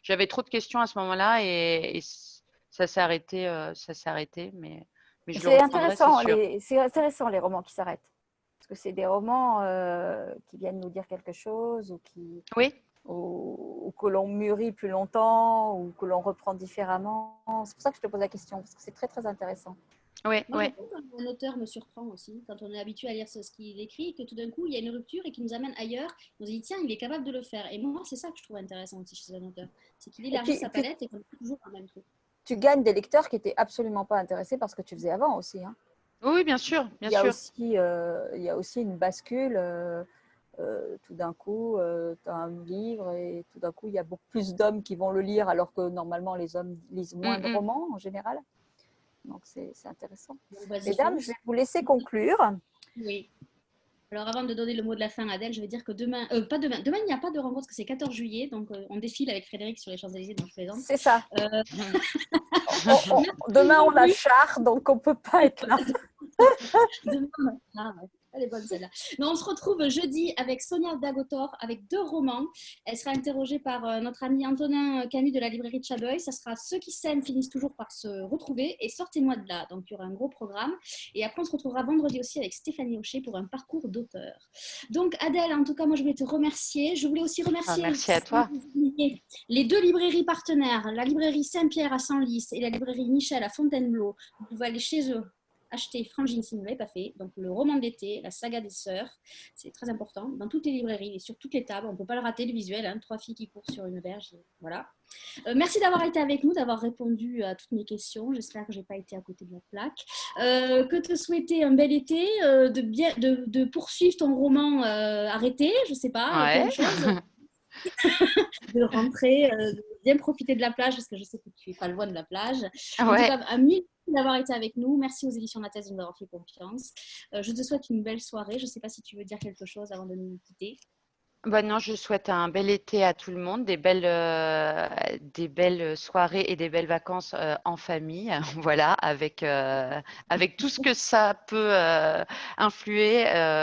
Speaker 2: j'avais trop de questions à ce moment-là et ça s'est arrêté, mais je le reprendrai, c'est sûr.
Speaker 3: C'est intéressant les romans qui s'arrêtent. Parce que c'est des romans qui viennent nous dire quelque chose
Speaker 2: Oui,
Speaker 3: ou que l'on mûrit plus longtemps ou que l'on reprend différemment. C'est pour ça que je te pose la question, parce que c'est très très intéressant.
Speaker 2: oui,
Speaker 1: Moi,
Speaker 2: oui.
Speaker 1: j'aime bien quand un auteur me surprend aussi, quand on est habitué à lire ce qu'il écrit, que tout d'un coup, il y a une rupture et qui nous amène ailleurs. On se dit, tiens, il est capable de le faire. Et moi, c'est ça que je trouve intéressant aussi chez un auteur. C'est qu'il
Speaker 3: Et
Speaker 1: élargit
Speaker 3: puis,
Speaker 1: sa palette et qu'on est toujours dans le même truc.
Speaker 3: tu gagnes des lecteurs qui étaient absolument pas intéressés par ce que tu faisais avant aussi. Hein.
Speaker 2: Oui, bien sûr, bien
Speaker 3: Il y a
Speaker 2: sûr.
Speaker 3: aussi une bascule. Tout d'un coup, tu as un livre et tout d'un coup, il y a beaucoup plus d'hommes qui vont le lire alors que normalement, les hommes lisent moins de
Speaker 2: Mm, mm.
Speaker 3: romans en général. Donc, c'est intéressant.
Speaker 1: Donc, vas-y,
Speaker 3: Mesdames, je
Speaker 1: fonce.
Speaker 3: vais vous laisser conclure.
Speaker 1: Oui. Alors, avant de donner le mot de la fin à Adèle, je vais dire que demain, pas demain, demain, il n'y a pas de rencontre parce que c'est 14 juillet, donc on défile avec Frédéric sur les Champs-Élysées, donc je plaisante.
Speaker 3: C'est ça.
Speaker 2: Mm.
Speaker 3: Demain, on a char, donc on ne peut pas être là.
Speaker 1: Demain, ouais. Elle est bonne celle-là. Mais on se retrouve jeudi avec Sonia Dagotor avec 2 romans. Elle sera interrogée par notre ami Antonin Camus de la librairie de Chabeuil. Ça sera Ceux qui s'aiment finissent toujours par se retrouver et Sortez-moi de là. Donc il y aura un gros programme. Et après, on se retrouvera vendredi aussi avec Stéphanie Hocher pour un parcours d'auteur. Donc Adèle, en tout cas, moi je voulais te remercier. Je voulais aussi remercier
Speaker 2: Merci à toi.
Speaker 1: les 2 librairies partenaires, la librairie Saint-Pierre à Senlis et la librairie Michel à Fontainebleau. Vous pouvez aller chez eux acheter Frangine si vous ne l'avez pas fait. Donc, le roman de l'été, la saga des sœurs, c'est très important. Dans toutes les librairies et sur toutes les tables, on ne peut pas le rater, le visuel, hein, 3 filles qui courent sur une berge. Voilà. Merci d'avoir été avec nous, d'avoir répondu à toutes mes questions. J'espère que je n'ai pas été à côté de la plaque. Que te souhaiter un bel été, de poursuivre ton roman arrêté, je ne sais pas, plein
Speaker 2: Ouais.
Speaker 1: de choses. De rentrer, de bien profiter de la plage, parce que je sais que tu es pas loin de la plage. En tout
Speaker 2: Ouais.
Speaker 1: cas, un mille merci d'avoir été avec nous. Merci aux éditions La Thèse de nous avoir fait confiance. Je te souhaite une belle soirée. Je ne sais pas si tu veux dire quelque chose avant de nous quitter.
Speaker 2: Bah non, je souhaite un bel été à tout le monde, des belles soirées et des belles vacances en famille, voilà, avec tout ce que ça peut influer,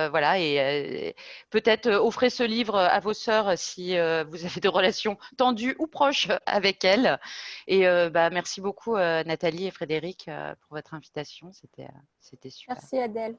Speaker 2: voilà, et peut-être offrez ce livre à vos sœurs si vous avez des relations tendues ou proches avec elles. Et bah, merci beaucoup Nathalie et Frédéric pour votre invitation, c'était super.
Speaker 3: Merci Adèle.